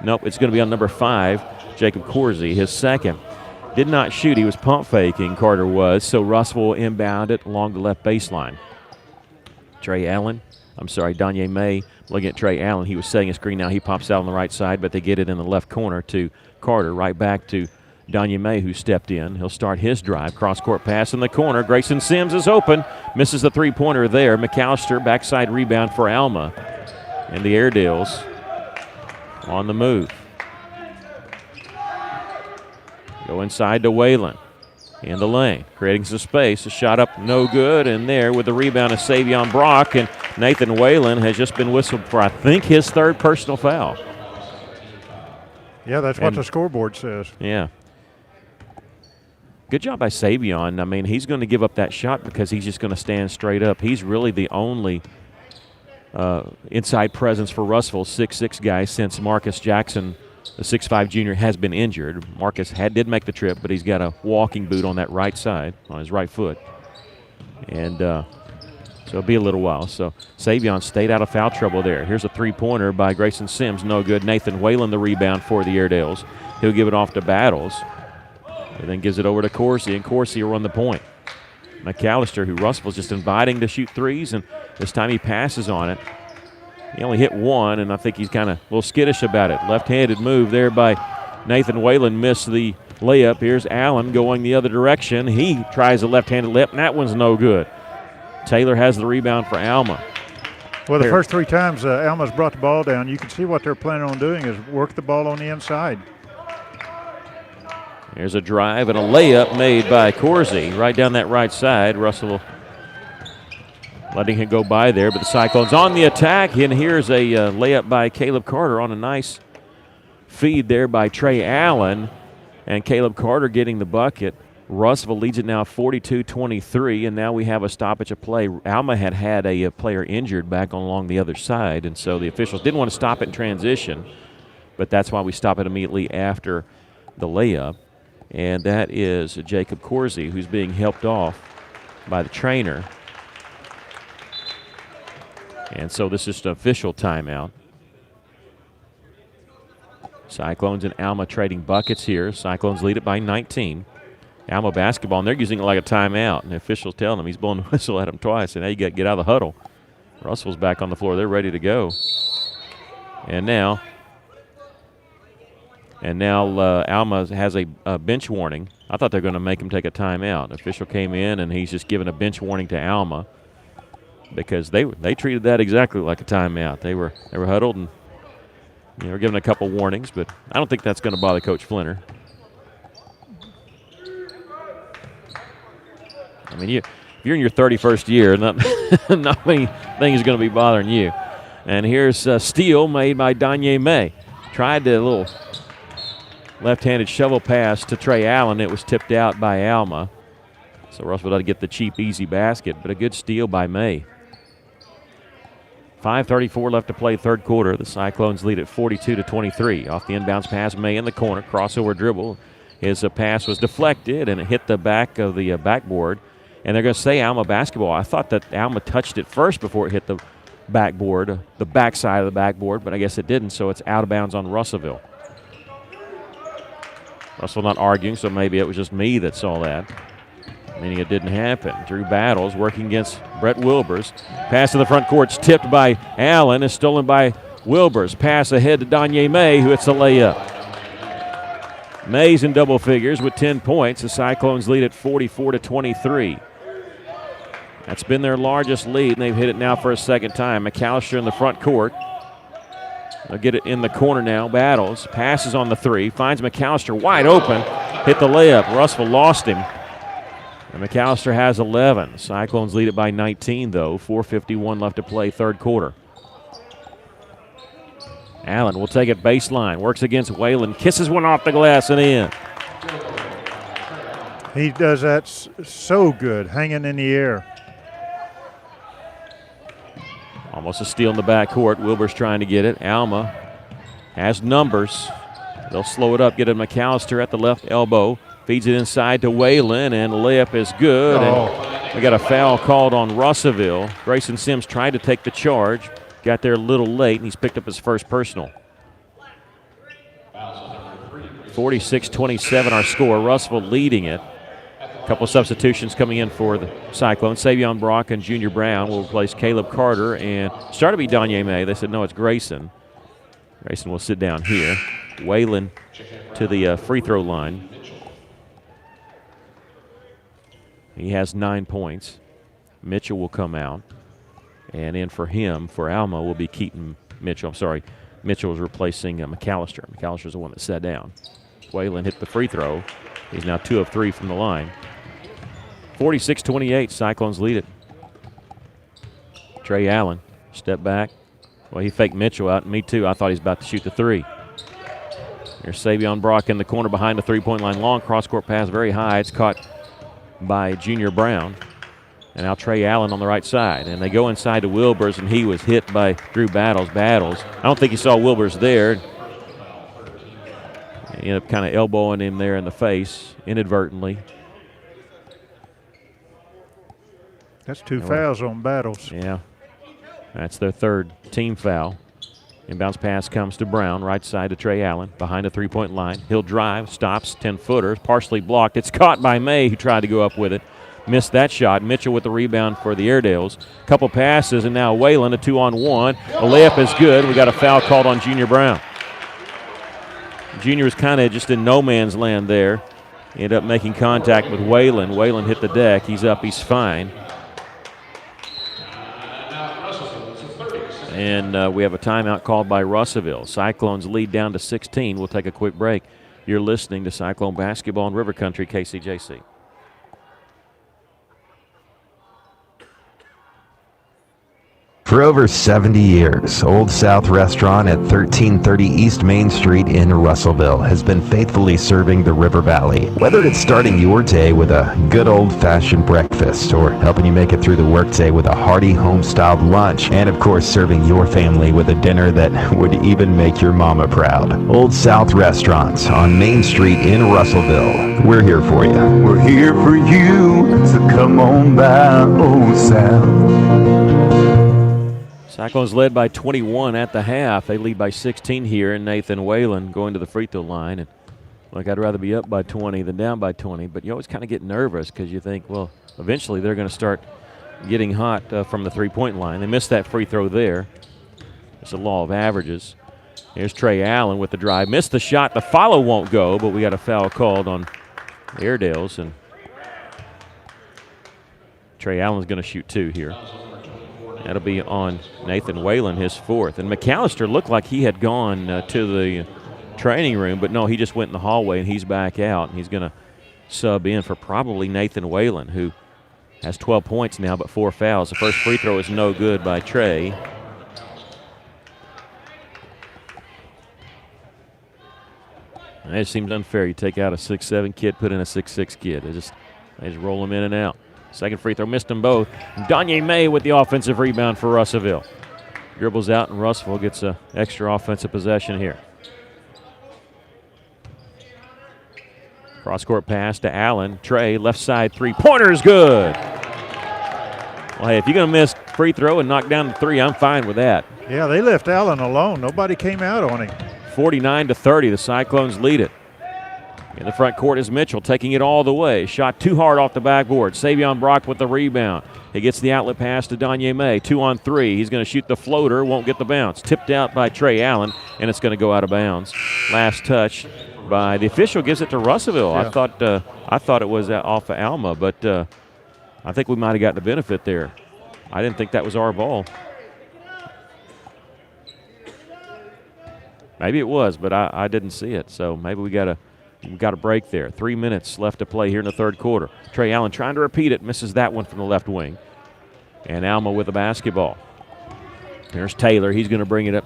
Nope, it's going to be on number 5, Jacob Corsi, his second. Did not shoot. He was pump faking, Carter was, so Russ will inbound it along the left baseline. Danye May looking at Trey Allen. He was setting a screen. Now he pops out on the right side, but they get it in the left corner to Carter. Right back to Danye May, who stepped in. He'll start his drive. Cross-court pass in the corner. Grayson Sims is open. Misses the three-pointer there. McAllister, backside rebound for Alma. And the Airedales on the move. Go inside to Whalen. In the lane, creating some space. A shot up, no good. And there with the rebound is Savion Brock. And Nathan Whalen has just been whistled for, I think, his third personal foul. Yeah, that's what the scoreboard says. Yeah. Good job by Savion. I mean, he's going to give up that shot because he's just going to stand straight up. He's really the only inside presence for Russellville, 6'6" guy, since Marcus Jackson, the 6'5" junior, has been injured. Marcus did make the trip, but he's got a walking boot on that right side, on his right foot. And so it'll be a little while. So Savion stayed out of foul trouble there. Here's a three-pointer by Grayson Sims. No good. Nathan Whalen the rebound for the Airedales. He'll give it off to Battles. And then gives it over to Corsi, and Corsi will run the point. McAllister, who Russellville's just inviting to shoot threes, and this time he passes on it. He only hit one, and I think he's kind of a little skittish about it. Left-handed move there by Nathan Whalen, missed the layup. Here's Allen going the other direction. He tries a left-handed layup, and that one's no good. Taylor has the rebound for Alma. Well, the first 3 times Alma's brought the ball down, you can see what they're planning on doing is work the ball on the inside. There's a drive and a layup made by Corsi right down that right side. Russell letting him go by there, but the Cyclones on the attack. And here's a layup by Caleb Carter on a nice feed there by Trey Allen. And Caleb Carter getting the bucket. Russellville leads it now 42-23, and now we have a stoppage of play. Alma had a player injured back along the other side, and so the officials didn't want to stop it in transition, but that's why we stop it immediately after the layup. And that is Jacob Corsi, who's being helped off by the trainer. And so this is just an official timeout. Cyclones and Alma trading buckets here. Cyclones lead it by 19. Alma basketball, and they're using it like a timeout. And the official's telling them, he's blowing the whistle at him twice, and now you got to get out of the huddle. Russell's back on the floor. They're ready to go. And now Alma has a bench warning. I thought they were going to make him take a timeout. The official came in, and he's just giving a bench warning to Alma because they treated that exactly like a timeout. They were huddled, and they were given a couple warnings, but I don't think that's going to bother Coach Flinner. I mean, if you're in your 31st year, not many things are going to be bothering you. And here's a steal made by Danye May. Tried the little left-handed shovel pass to Trey Allen. It was tipped out by Alma. So Russellville had to get the cheap, easy basket, but a good steal by May. 5:34 left to play third quarter. The Cyclones lead at 42-23. Off the inbounds pass, May in the corner, crossover dribble. His pass was deflected, and it hit the back of the backboard. And they're going to say Alma basketball. I thought that Alma touched it first before it hit the backboard, the backside of the backboard, but I guess it didn't, so it's out of bounds on Russellville. Russell not arguing, so maybe it was just me that saw that, meaning it didn't happen. Drew Battles working against Brett Wilbers. Pass to the front court's tipped by Allen, is stolen by Wilbur's pass ahead to Danye May, who hits the layup. May's in double figures with 10 points. The Cyclones lead at 44-23. That's been their largest lead, and they've hit it now for a second time. McAllister in the front court. They'll get it in the corner now. Battles, passes on the three, finds McAllister wide open, hit the layup. Russell lost him. And McAllister has 11. Cyclones lead it by 19, though. 4:51 left to play, third quarter. Allen will take it baseline, works against Whalen, kisses one off the glass and in. He does that so good, hanging in the air. Almost a steal in the backcourt. Wilbur's trying to get it. Alma has numbers. They'll slow it up, get it McAllister at the left elbow. Feeds it inside to Whalen, and the layup is good. And we got a foul called on Russellville. Grayson Sims tried to take the charge. Got there a little late, and he's picked up his first personal. 46-27 our score. Russellville leading it. A couple of substitutions coming in for the Cyclones. Savion Brock and Junior Brown will replace Caleb Carter, and started to be Danye May. They said, no, it's Grayson. Grayson will sit down here. Whalen to the free throw line. He has 9 points. Mitchell will come out. And in for him, for Alma, will be Keaton Mitchell. I'm sorry, Mitchell is replacing McAllister. McAllister's the one that sat down. Whalen hit the free throw. He's now 2 of 3 from the line. 46-28, Cyclones lead it. Trey Allen, step back. Well, he faked Mitchell out, and me too. I thought he was about to shoot the three. Here's Savion Brock in the corner behind the three-point line. Long cross-court pass, very high. It's caught by Junior Brown. And now Trey Allen on the right side. And they go inside to Wilbur's, and he was hit by Drew Battles. I don't think he saw Wilbur's there. He ended up kind of elbowing him there in the face inadvertently. That's 2 fouls on Battles. Yeah. That's their third team foul. Inbounds pass comes to Brown, right side to Trey Allen, behind the three-point line. He'll drive, stops, 10-footer, partially blocked. It's caught by May, who tried to go up with it. Missed that shot. Mitchell with the rebound for the Airedales. Couple passes, and now Whalen, a 2-on-1. The layup is good. We got a foul called on Junior Brown. Junior was kind of just in no man's land there. He ended up making contact with Whalen. Whalen hit the deck. He's up. He's fine. And we have a timeout called by Russellville. Cyclones lead down to 16. We'll take a quick break. You're listening to Cyclone Basketball in River Country, KCJC. For over 70 years, Old South Restaurant at 1330 East Main Street in Russellville has been faithfully serving the River Valley. Whether it's starting your day with a good old-fashioned breakfast or helping you make it through the workday with a hearty home-styled lunch, and of course serving your family with a dinner that would even make your mama proud. Old South Restaurant on Main Street in Russellville. We're here for you. We're here for you, so come on by Old South. Cyclones led by 21 at the half. They lead by 16 here, and Nathan Whalen going to the free throw line. And look, I'd rather be up by 20 than down by 20, but you always kind of get nervous because you think, well, eventually they're going to start getting hot from the three-point line. They missed that free throw there. It's a law of averages. Here's Trey Allen with the drive. Missed the shot. The follow won't go, but we got a foul called on Airedales, and Trey Allen's going to shoot 2 here. That'll be on Nathan Whalen, his 4th. And McAllister looked like he had gone to the training room, but no, he just went in the hallway, and he's back out. And he's going to sub in for probably Nathan Whalen, who has 12 points now but 4 fouls. The first free throw is no good by Trey. And it seems unfair. You take out a 6'7" kid, put in a 6'6" kid. They just roll them in and out. Second free throw, missed them both. Danye May with the offensive rebound for Russellville. Dribbles out, and Russellville gets an extra offensive possession here. Cross-court pass to Allen. Trey, left side three-pointer is good. Well, hey, if you're going to miss free throw and knock down the 3, I'm fine with that. Yeah, they left Allen alone. Nobody came out on him. 49-30, the Cyclones lead it. In the front court is Mitchell taking it all the way. Shot too hard off the backboard. Savion Brock with the rebound. He gets the outlet pass to Danye May. 2-on-3. He's going to shoot the floater. Won't get the bounce. Tipped out by Trey Allen, and it's going to go out of bounds. Last touch by the official gives it to Russellville. Yeah. I thought it was off of Alma, but I think we might have gotten the benefit there. I didn't think that was our ball. Maybe it was, but I didn't see it. So maybe we got a break there. 3 minutes left to play here in the third quarter. Trey Allen trying to repeat it, misses that one from the left wing. And Alma with the basketball. There's Taylor. He's going to bring it up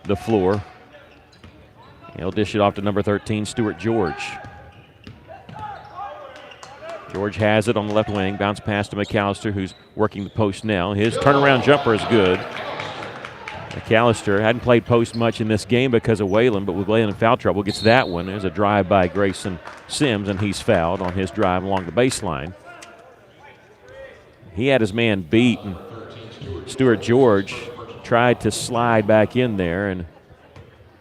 the floor. He'll dish it off to number 13, Stuart George. George has it on the left wing. Bounce pass to McAllister, who's working the post now. His turnaround jumper is good. McAllister hadn't played post much in this game because of Whalen, but with Whalen in foul trouble, gets that one. There's a drive by Grayson Sims, and he's fouled on his drive along the baseline. He had his man beat, and Stuart George tried to slide back in there, and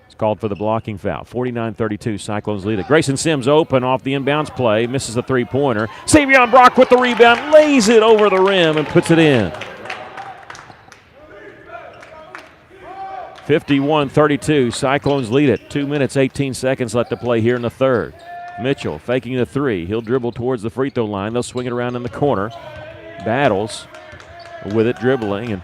it's called for the blocking foul. 49-32, Cyclones lead it. Grayson Sims open off the inbounds play, misses the three-pointer. Savion Brock with the rebound, lays it over the rim and puts it in. 51-32, Cyclones lead it. 2 minutes, 18 seconds left to play here in the third. Mitchell faking the three. He'll dribble towards the free throw line. They'll swing it around in the corner. Battles with it, dribbling, and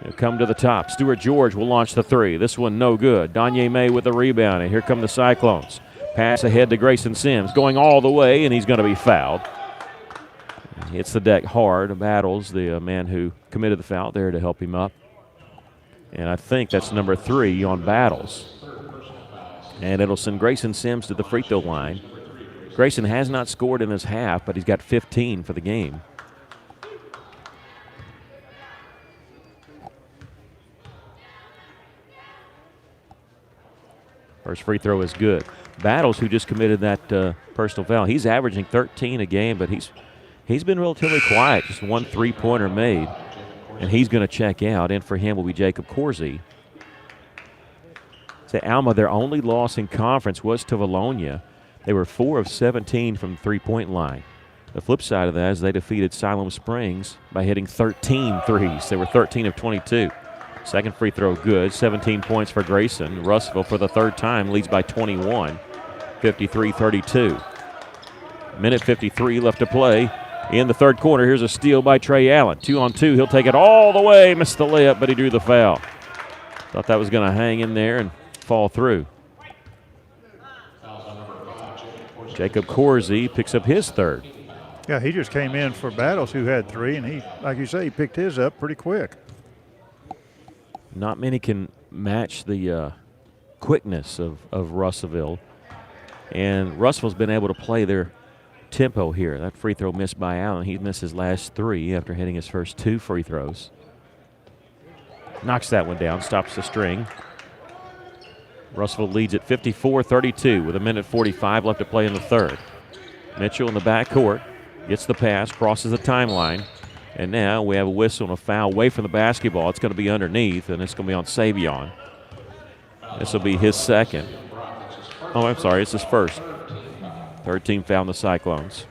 he'll come to the top. Stuart George will launch the three. This one no good. Danye May with the rebound, and here come the Cyclones. Pass ahead to Grayson Sims, going all the way, and he's going to be fouled. Hits the deck hard. Battles, the man who committed the foul, there to help him up. And I think that's number 3 on Battles. And it'll send Grayson Sims to the free throw line. Grayson has not scored in this half, but he's got 15 for the game. First free throw is good. Battles, who just committed that personal foul, he's averaging 13 a game, but he's been relatively quiet. Just one three-pointer made. And he's going to check out. In for him will be Jacob Corsi. So Alma, their only loss in conference was to Valonia. They were 4 of 17 from the three-point line. The flip side of that is they defeated Siloam Springs by hitting 13 threes. They were 13 of 22. Second free throw good. 17 points for Grayson. Russellville, for the third time, leads by 21. 53-32. Minute 53 left to play. In the third quarter, here's a steal by Trey Allen. 2-on-2, he'll take it all the way. Missed the layup, but he drew the foul. Thought that was going to hang in there and fall through. Jacob Corsi picks up his third. Yeah, he just came in for Battles, who had 3, and he, like you say, he picked his up pretty quick. Not many can match the quickness of Russellville. And Russellville's been able to play their tempo here. That free throw missed by Allen. He missed his last 3 after hitting his first 2 free throws. Knocks that one down, stops the string. Russellville leads at 54-32 with 1:45 left to play in the third. Mitchell in the backcourt gets the pass, crosses the timeline, and now we have a whistle and a foul away from the basketball. It's going to be underneath, and it's going to be on Savion. This will be his second. Oh, I'm sorry, it's his first. Third team foul in the Cyclones.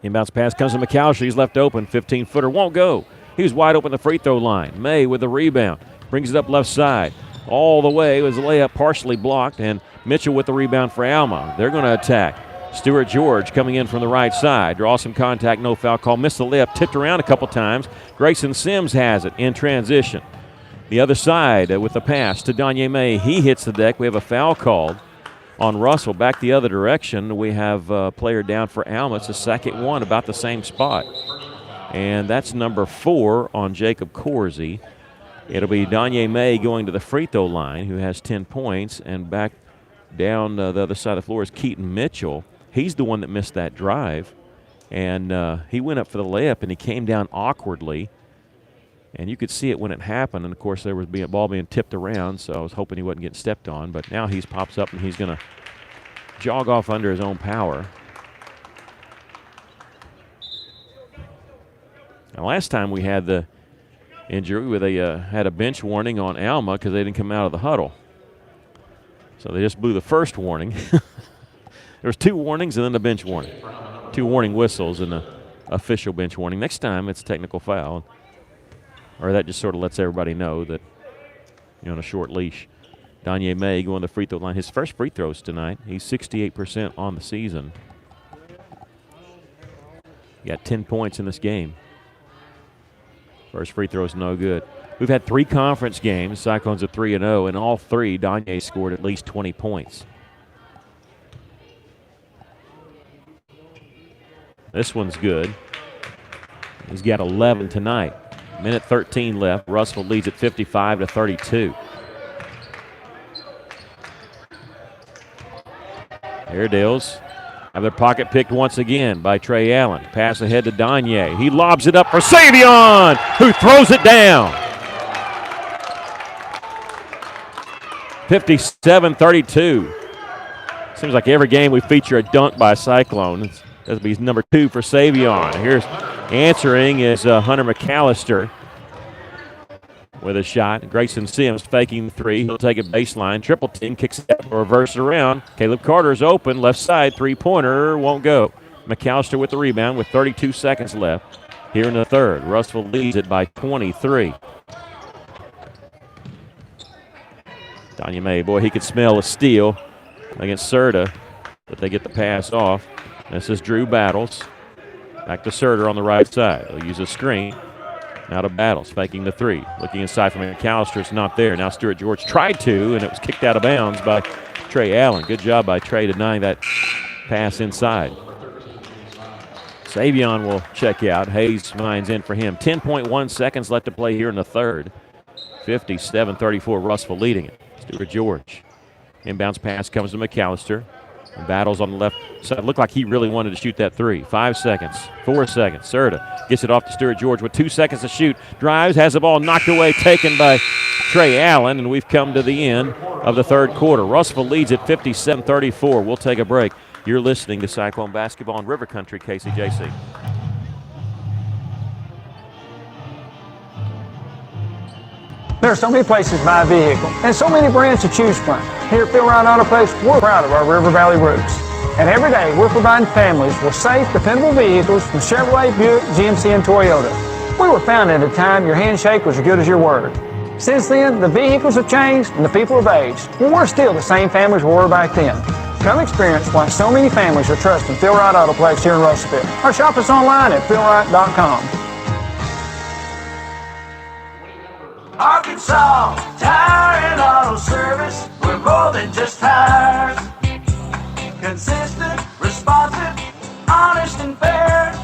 Inbounds pass comes to McAllister. He's left open. 15-footer won't go. He was wide open the free throw line. May with the rebound. Brings it up left side. All the way. It was a layup partially blocked, and Mitchell with the rebound for Alma. They're going to attack. Stuart George coming in from the right side. Draws some contact, no foul call. Missed the layup, tipped around a couple times. Grayson Sims has it in transition. The other side with the pass to Danye May. He hits the deck. We have a foul called on Russell. Back the other direction, we have a player down for Alma. It's the second one, about the same spot. And that's number 4 on Jacob Corsi. It'll be Danye May going to the free throw line, who has 10 points. And back down the other side of the floor is Keaton Mitchell. He's the one that missed that drive. And he went up for the layup, and he came down awkwardly. And you could see it when it happened. And, of course, there was a ball being tipped around, so I was hoping he wasn't getting stepped on. But now he pops up, and he's going to jog off under his own power. Now, last time we had the injury where they had a bench warning on Alma because they didn't come out of the huddle. So they just blew the first warning. There was 2 warnings and then a bench warning. 2 warning whistles and an official bench warning. Next time it's a technical foul. Or that just sort of lets everybody know that you're on a short leash. Danye May going to the free throw line. His first free throws tonight. He's 68% on the season. He got 10 points in this game. First free throw is no good. We've had 3 conference games. Cyclones are 3-0. In all 3, Danye scored at least 20 points. This one's good. He's got 11 tonight. Minute 13 left. Russell leads at 55-32. Airedales have their pocket picked once again by Trey Allen. Pass ahead to Danye. He lobs it up for Savion, who throws it down. 57-32. Seems like every game we feature a dunk by a Cyclone. That'll be number 2 for Savion. Here's answering is Hunter McAllister with a shot. Grayson Sims faking the 3. He'll take it baseline. Triple team kicks it up, reverse around. Caleb Carter's open. Left side, 3-pointer. Won't go. McAllister with the rebound with 32 seconds left here in the third. Russell leads it by 23. Danye May, boy, he could smell a steal against Serta, but they get the pass off. This is Drew Battles. Back to Serta on the right side. They'll use a screen. Now to Battles, faking the 3. Looking inside from McAllister, it's not there. Now Stuart George tried to, and it was kicked out of bounds by Trey Allen. Good job by Trey denying that pass inside. Savion will check out. Hayes Vines in for him. 10.1 seconds left to play here in the third. 57-34, Russell leading it. Stuart George. Inbounds pass comes to McAllister. And Battles on the left side. Looked like he really wanted to shoot that 3. 5 seconds, 4 seconds. Serta gets it off to Stuart George with 2 seconds to shoot. Drives, has the ball knocked away, taken by Trey Allen, and we've come to the end of the third quarter. Russell leads at 57-34. We'll take a break. You're listening to Cyclone Basketball on River Country, KCJC. There are so many places to buy a vehicle and so many brands to choose from. Here at Phil Wright Auto Place, we're proud of our River Valley roots. And every day, we're providing families with safe, dependable vehicles from Chevrolet, Buick, GMC, and Toyota. We were founded at a time your handshake was as good as your word. Since then, the vehicles have changed and the people have aged. But we're still the same families we were back then. Come experience why so many families are trusting Phil Wright Auto Place here in Russellville. Or shop us online at philwright.com. Arkansas Tire and Auto Service, we're more than just tires. Consistent, responsive, honest and fair.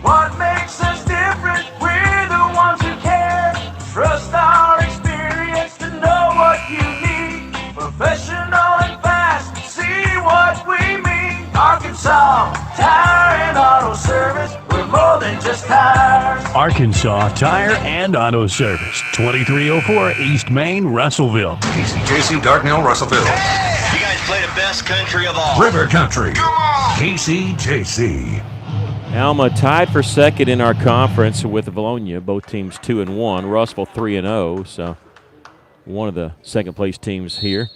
What makes us different? We're the ones who care. Trust our experience to know what you need. Professional and fast, see what we mean. Arkansas Tire and Auto Service, we're more than just tires. Arkansas Tire and Auto Service, 2304 East Main, Russellville. KCJC, Darknell, Russellville. You guys play the best country of all. River Country. KCJC. Alma tied for second in our conference with Bologna. Both teams 2-1. Russellville 3-0. So one of the second place teams here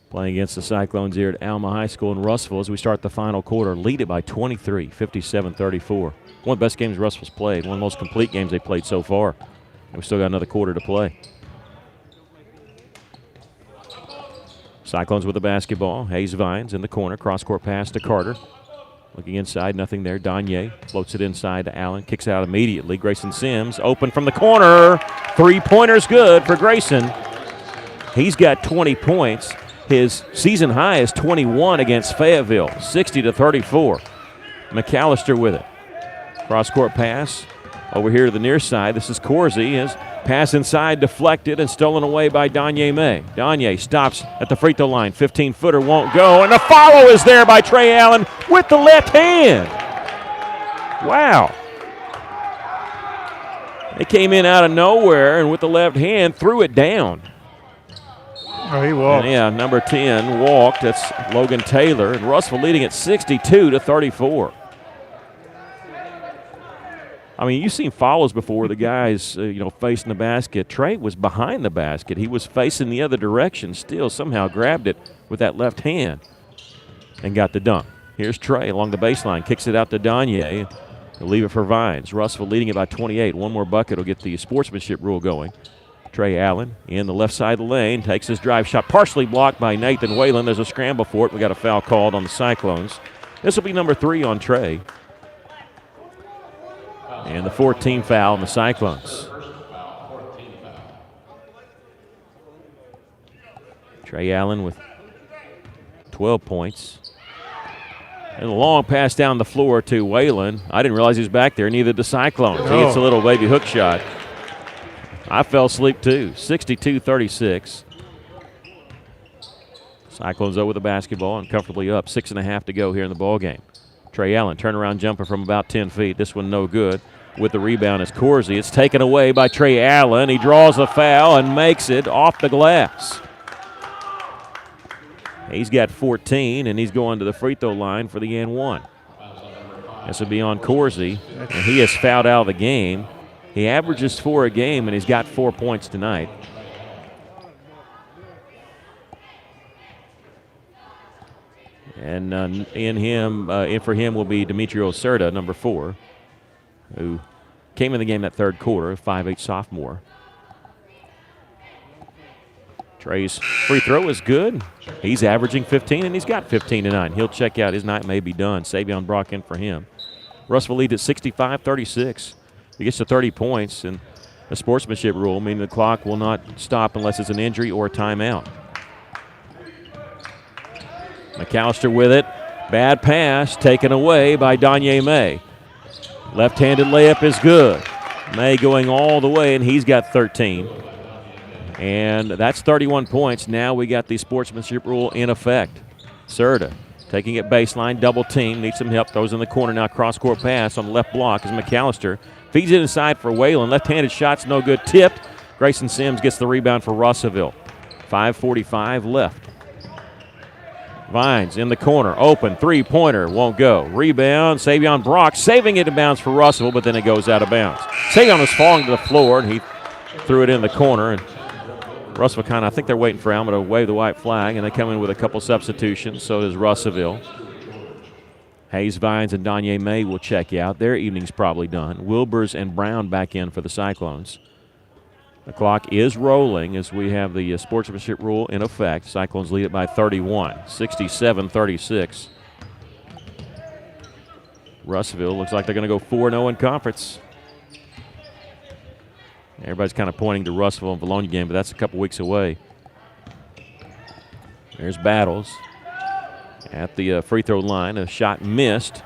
playing against the Cyclones here at Alma High School in Russellville as we start the final quarter. Lead it by 23, 57-34. One of the best games Russellville's played. One of the most complete games they played so far. And we still got another quarter to play. Cyclones with the basketball. Hayes Vines in the corner. Cross-court pass to Carter. Looking inside, nothing there. Danye floats it inside to Allen. Kicks out immediately. Grayson Sims open from the corner. 3-pointer's good for Grayson. He's got 20 points. His season high is 21 against Fayetteville, 60-34. McAllister with it. Cross-court pass over here to the near side. This is Corsi. His pass inside deflected and stolen away by Danye May. Danye stops at the free throw line. 15-footer won't go, and the follow is there by Trey Allen with the left hand. Wow. They came in out of nowhere and with the left hand threw it down. Oh, he walked. And yeah, number 10 walked. That's Logan Taylor. And Russellville leading at 62-34. I mean, you've seen fouls before. The guys, facing the basket. Trey was behind the basket. He was facing the other direction. Still somehow grabbed it with that left hand. and got the dunk. Here's Trey along the baseline, kicks it out to Danye. He'll leave it for Vines. Russell leading it by 28. One more bucket will get the sportsmanship rule going. Trey Allen in the left side of the lane, takes his drive shot, partially blocked by Nathan Whalen. There's a scramble for it. We got a foul called on the Cyclones. This will be number 3 on Trey. And the 14th foul on the Cyclones. Trey Allen with 12 points. And a long pass down the floor to Whalen. I didn't realize he was back there, neither did the Cyclones. He hits a little baby hook shot. I fell asleep too. 62-36. Cyclones over the basketball and comfortably up. 6.5 to go here in the ball game. Trey Allen, turnaround jumper from about 10 feet. This one no good. With the rebound is Corsi. It's taken away by Trey Allen. He draws a foul and makes it off the glass. He's got 14, and he's going to the free throw line for the and one. This will be on Corsi, and he is fouled out of the game. He averages 4 a game, and he's got 4 points tonight. And in for him will be Demetrio Serta, number 4, who came in the game that third quarter, 5'8" sophomore. Trey's free throw is good. He's averaging 15, and he's got 15 tonight. He'll check out. His night may be done. Savion Brock in for him. Russell leads at 65-36. He gets to 30 points, and the sportsmanship rule, meaning the clock will not stop unless it's an injury or a timeout. McAllister with it. Bad pass taken away by Danye May. Left-handed layup is good. May going all the way, and he's got 13. And that's 31 points. Now we got the sportsmanship rule in effect. Serta taking it baseline, double team, needs some help, throws in the corner now, cross-court pass on the left block as McAllister feeds it inside for Whalen. Left-handed shot's no good, tipped. Grayson Sims gets the rebound for Russellville. 5:45 left. Vines in the corner, open, three-pointer, won't go. Rebound, Savion Brock saving it in bounds for Russellville, but then it goes out of bounds. Savion was falling to the floor, and he threw it in the corner, and Russellville I think they're waiting for Alma to wave the white flag, and they come in with a couple substitutions. So does Russellville. Hayes, Vines, and Danye May will check out. Their evening's probably done. Wilbers and Brown back in for the Cyclones. The clock is rolling as we have the sportsmanship rule in effect. Cyclones lead it by 31, 67-36. Russellville looks like they're going to go 4-0 in conference. Everybody's kind of pointing to Russellville and Bologna game, but that's a couple weeks away. There's Battles at the free throw line. A shot missed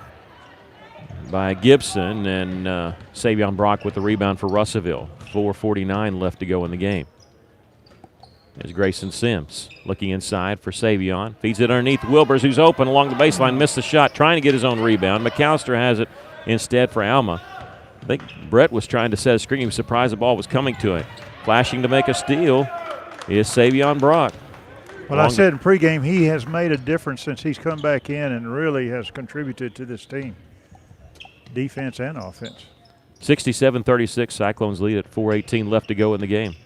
by Gibson, and Savion Brock with the rebound for Russellville. 4:49 left to go in the game. There's Grayson Sims looking inside for Savion. Feeds it underneath Wilbers, who's open along the baseline, missed the shot, trying to get his own rebound. McAllister has it instead for Alma. I think Brett was trying to set a screen. He was surprised the ball was coming to him. Flashing to make a steal is Savion Brock. Well, I said in pregame he has made a difference since he's come back in and really has contributed to this team, defense and offense. 67-36, Cyclones lead at 4:18 left to go in the game.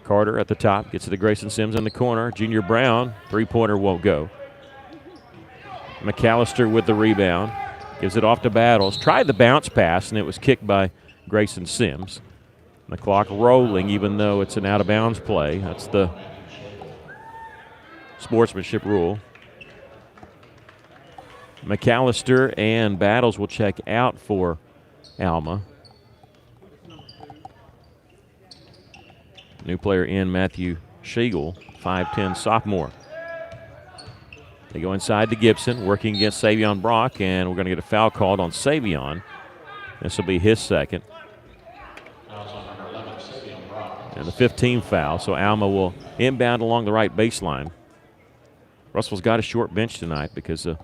Carter at the top, gets it to Grayson Sims in the corner. Junior Brown, three-pointer won't go. McAllister with the rebound. Gives it off to Battles. Tried the bounce pass, and it was kicked by Grayson Sims. The clock rolling, even though it's an out-of-bounds play. That's the sportsmanship rule. McAllister and Battles will check out for Alma. New player in, Matthew Schegel, 5'10" sophomore. They go inside to Gibson, working against Savion Brock, and we're going to get a foul called on Savion. This will be his second. And the 15th foul, so Alma will inbound along the right baseline. Russell's got a short bench tonight because, of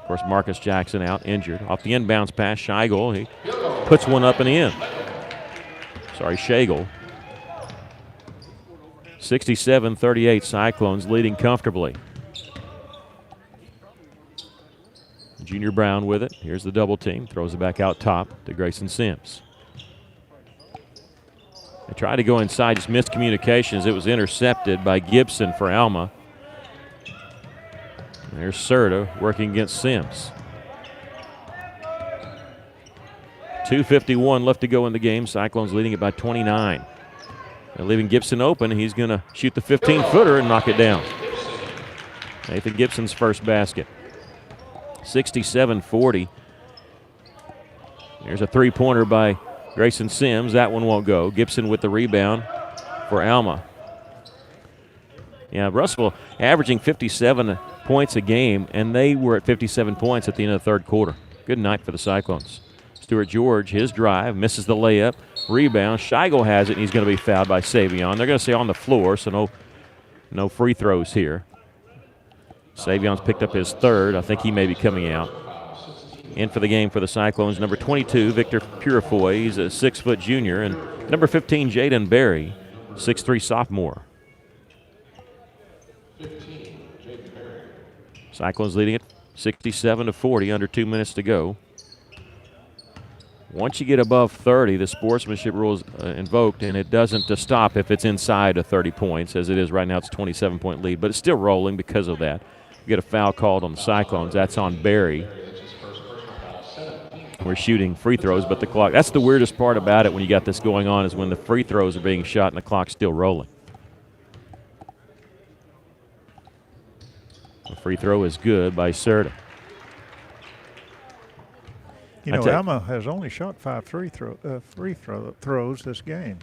course, Marcus Jackson out injured. Off the inbounds pass, Schegel, he puts one up and in. Schegel. 67-38, Cyclones leading comfortably. Junior Brown with it. Here's the double team. Throws it back out top to Grayson Sims. They tried to go inside, just missed communications. It was intercepted by Gibson for Alma. There's Serta working against Sims. 2:51 left to go in the game. Cyclones leading it by 29. They're leaving Gibson open. He's going to shoot the 15-footer and knock it down. Nathan Gibson's first basket. 67-40. There's a three-pointer by Grayson Sims. That one won't go. Gibson with the rebound for Alma. Yeah, Russellville averaging 57 points a game, and they were at 57 points at the end of the third quarter. Good night for the Cyclones. Stuart George, his drive, misses the layup. Rebound. Scheigel has it, and he's going to be fouled by Savion. They're going to say on the floor, so no free throws here. Savion's picked up his third. I think he may be coming out. In for the game for the Cyclones, number 22, Victor Purifoy. He's a 6-foot junior. And number 15, Jaden Berry, 6'3" sophomore. Cyclones leading it 67-40, under 2 minutes to go. Once you get above 30, the sportsmanship rule is invoked, and it doesn't stop if it's inside of 30 points, as it is right now. It's a 27-point lead, but it's still rolling because of that. You get a foul called on the Cyclones. That's on Berry. We're shooting free throws, but the clock, that's the weirdest part about it when you got this going on, is when the free throws are being shot and the clock's still rolling. The free throw is good by Serta. You know, Alma has only shot 5 free throws this game.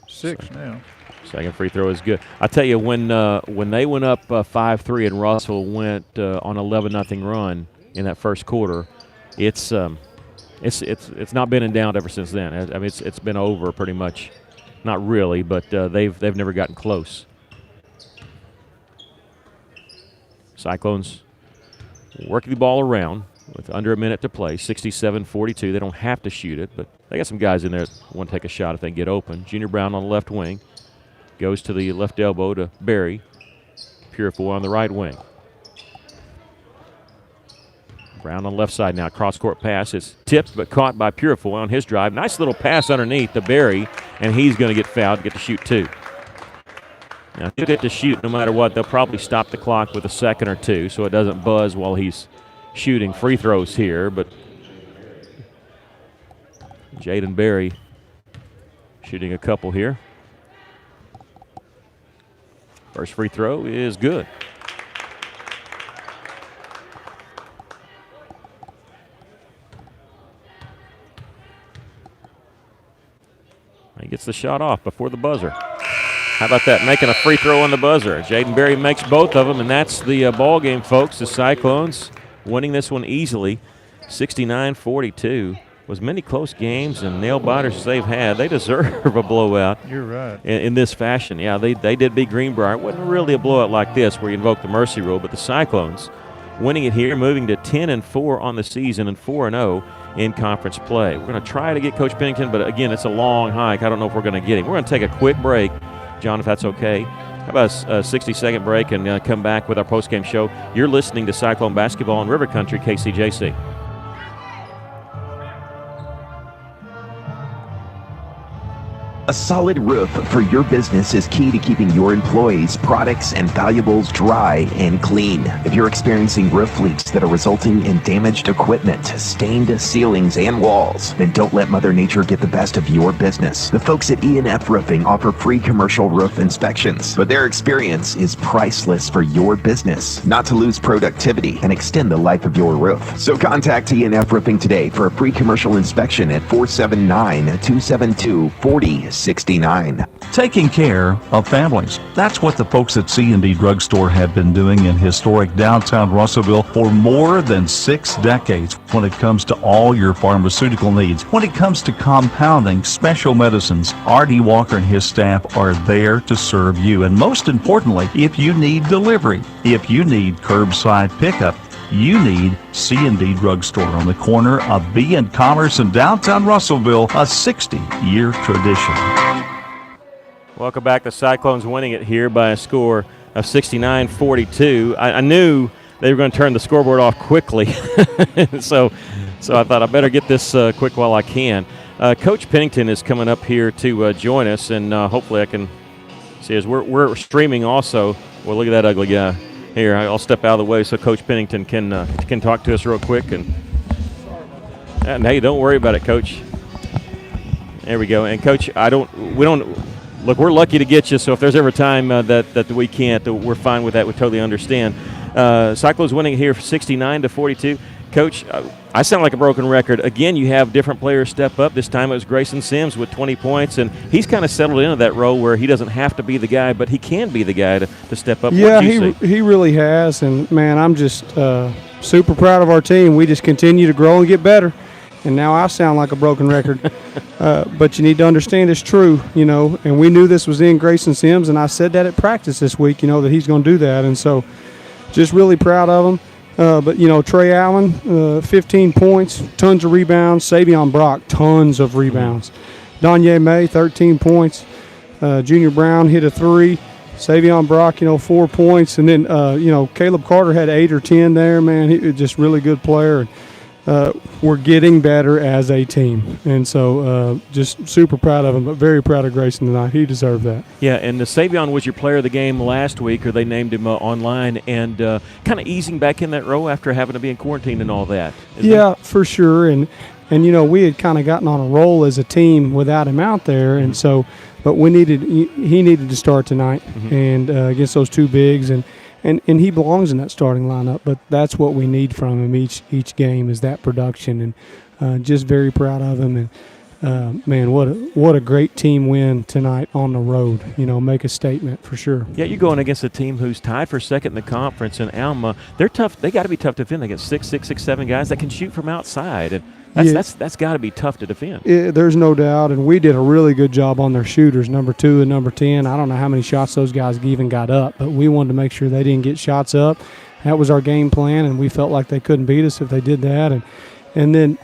6 now. Second free throw is good. I tell you, when they went up 5-3 and Russell went on 11-0 run in that first quarter, it's not been in doubt ever since then. I mean, it's been over pretty much. Not really, but they've never gotten close. Cyclones working the ball around with under a minute to play, 67-42. They don't have to shoot it, but they got some guys in there that want to take a shot if they get open. Junior Brown on the left wing. Goes to the left elbow to Berry. Purifoy on the right wing. Brown on the left side now. Cross-court pass. It's tipped but caught by Purifoy on his drive. Nice little pass underneath to Berry, and he's going to get fouled, get to shoot 2. Now, if you get to shoot, no matter what, they'll probably stop the clock with a second or 2 so it doesn't buzz while he's shooting free throws here. But Jaden Berry shooting a couple here. First free throw is good. He gets the shot off before the buzzer. How about that, making a free throw on the buzzer? Jaden Berry makes both of them, and that's the ball game, folks. The Cyclones winning this one easily, 69-42. Was many close games and nail-biters they've had. They deserve a blowout. You're right. In this fashion. Yeah, they did beat Greenbrier. It wasn't really a blowout like this where you invoke the mercy rule, but the Cyclones winning it here, moving to 10-4 on the season and 4-0 in conference play. We're going to try to get Coach Pennington, but again, it's a long hike. I don't know if we're going to get him. We're going to take a quick break, John, if that's okay. How about a 60-second break and come back with our postgame show? You're listening to Cyclone Basketball on River Country, KCJC. A solid roof for your business is key to keeping your employees, products, and valuables dry and clean. If you're experiencing roof leaks that are resulting in damaged equipment, stained ceilings, and walls, then don't let Mother Nature get the best of your business. The folks at E&F Roofing offer free commercial roof inspections, but their experience is priceless for your business, not to lose productivity and extend the life of your roof. So contact E&F Roofing today for a free commercial inspection at 479-272-4069. Taking care of families. That's what the folks at C&D Drugstore have been doing in historic downtown Russellville for more than 6 decades when it comes to all your pharmaceutical needs. When it comes to compounding, special medicines, R.D. Walker and his staff are there to serve you. And most importantly, if you need delivery, if you need curbside pickup, you need C&D Drugstore on the corner of B and Commerce in downtown Russellville, a 60-year tradition. Welcome back. The Cyclones winning it here by a score of 69-42. I knew they were going to turn the scoreboard off quickly, so I thought I better get this quick while I can. Coach Pennington is coming up here to join us, and hopefully I can See, as we're streaming also. Well, look at that ugly guy. Here, I'll step out of the way so Coach Pennington can talk to us real quick. And hey, don't worry about it, Coach. There we go. And Coach, we're lucky to get you. So if there's ever time that we can't, we're fine with that. We totally understand. Cyclones winning here 69-42. Coach, I sound like a broken record. Again, you have different players step up. This time it was Grayson Sims with 20 points, and he's kind of settled into that role where he doesn't have to be the guy, but he can be the guy to step up. Yeah, he really has, and, man, I'm just super proud of our team. We just continue to grow and get better, and now I sound like a broken record. But you need to understand it's true, and we knew this was in Grayson Sims, and I said that at practice this week, that he's going to do that, and so just really proud of him. But, Trey Allen, 15 points, tons of rebounds. Savion Brock, tons of rebounds. Danye May, 13 points. Junior Brown hit a 3. Savion Brock, 4 points. And then, Caleb Carter had 8 or 10 there, man. He was just really good player. We're getting better as a team. And so just super proud of him, but very proud of Grayson tonight. He deserved that. Yeah, and Savion was your player of the game last week, or they named him online, and kind of easing back in that role after having to be in quarantine and all that. Yeah, for sure. And we had kind of gotten on a roll as a team without him out there. And so, but he needed to start tonight and against those two bigs. And he belongs in that starting lineup, but that's what we need from him each game is that production, and just very proud of him. And man, what a great team win tonight on the road. Make a statement for sure. Yeah, you're going against a team who's tied for second in the conference, and Alma. They're tough. They got to be tough to defend against 6'6", 6'7" guys that can shoot from outside, and that's got to be tough to defend. There's no doubt, and we did a really good job on their shooters, number 2 and number 10. I don't know how many shots those guys even got up, but we wanted to make sure they didn't get shots up. That was our game plan, and we felt like they couldn't beat us if they did that. And then,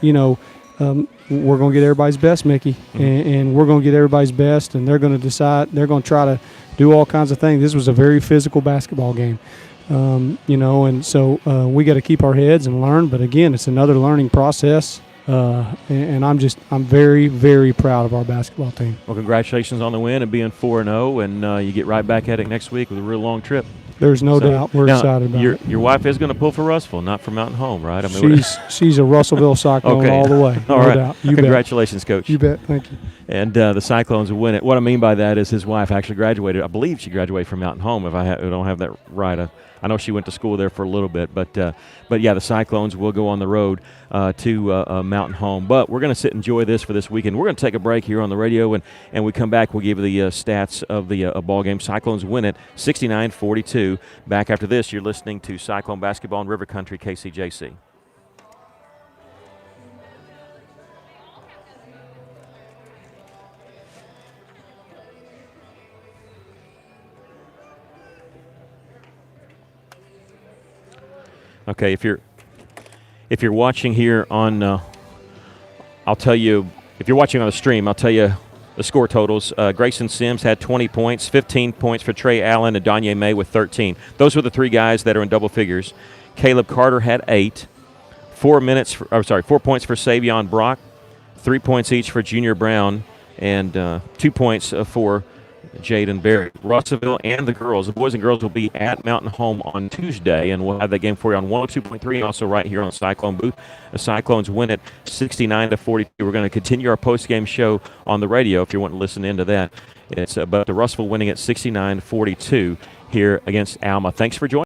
we're going to get everybody's best, Mickey, and we're going to get everybody's best, and they're going to decide. They're going to try to do all kinds of things. This was a very physical basketball game, and so we got to keep our heads and learn. But, again, it's another learning process. And I'm very, very proud of our basketball team. Well, congratulations on the win and being 4-0, and you get right back at it next week with a real long trip. There's no doubt. We're excited about it. Your wife is going to pull for Russellville, not for Mountain Home, right? I mean, she's a Russellville Cyclone all the way. All no right. doubt. You Congratulations, bet. Coach. You bet. Thank you. And the Cyclones will win it. What I mean by that is his wife actually graduated. I believe she graduated from Mountain Home, if I don't have that right. I know she went to school there for a little bit, but yeah, the Cyclones will go on the road to Mountain Home. But we're going to sit and enjoy this for this weekend. We're going to take a break here on the radio, and we come back. We'll give you the stats of the ball game. Cyclones win it 69-42. Back after this, you're listening to Cyclone Basketball in River Country, KCJC. Okay, if you're watching here on, I'll tell you. If you're watching on the stream, I'll tell you the score totals. Grayson Sims had 20 points, 15 points for Trey Allen, and Danye May with 13. Those were the three guys that are in double figures. Caleb Carter had 8. 4 points for Savion Brock, 3 points each for Junior Brown, and 2 points for Jaden Berry. Russellville and the girls, the boys and girls, will be at Mountain Home on Tuesday, and we'll have that game for you on 102.3 and also right here on the Cyclone booth. The Cyclones win it 69-42. We're going to continue our post-game show on the radio if you want to listen into that. It's but the Russellville winning it 69-42 here against Alma. Thanks for joining.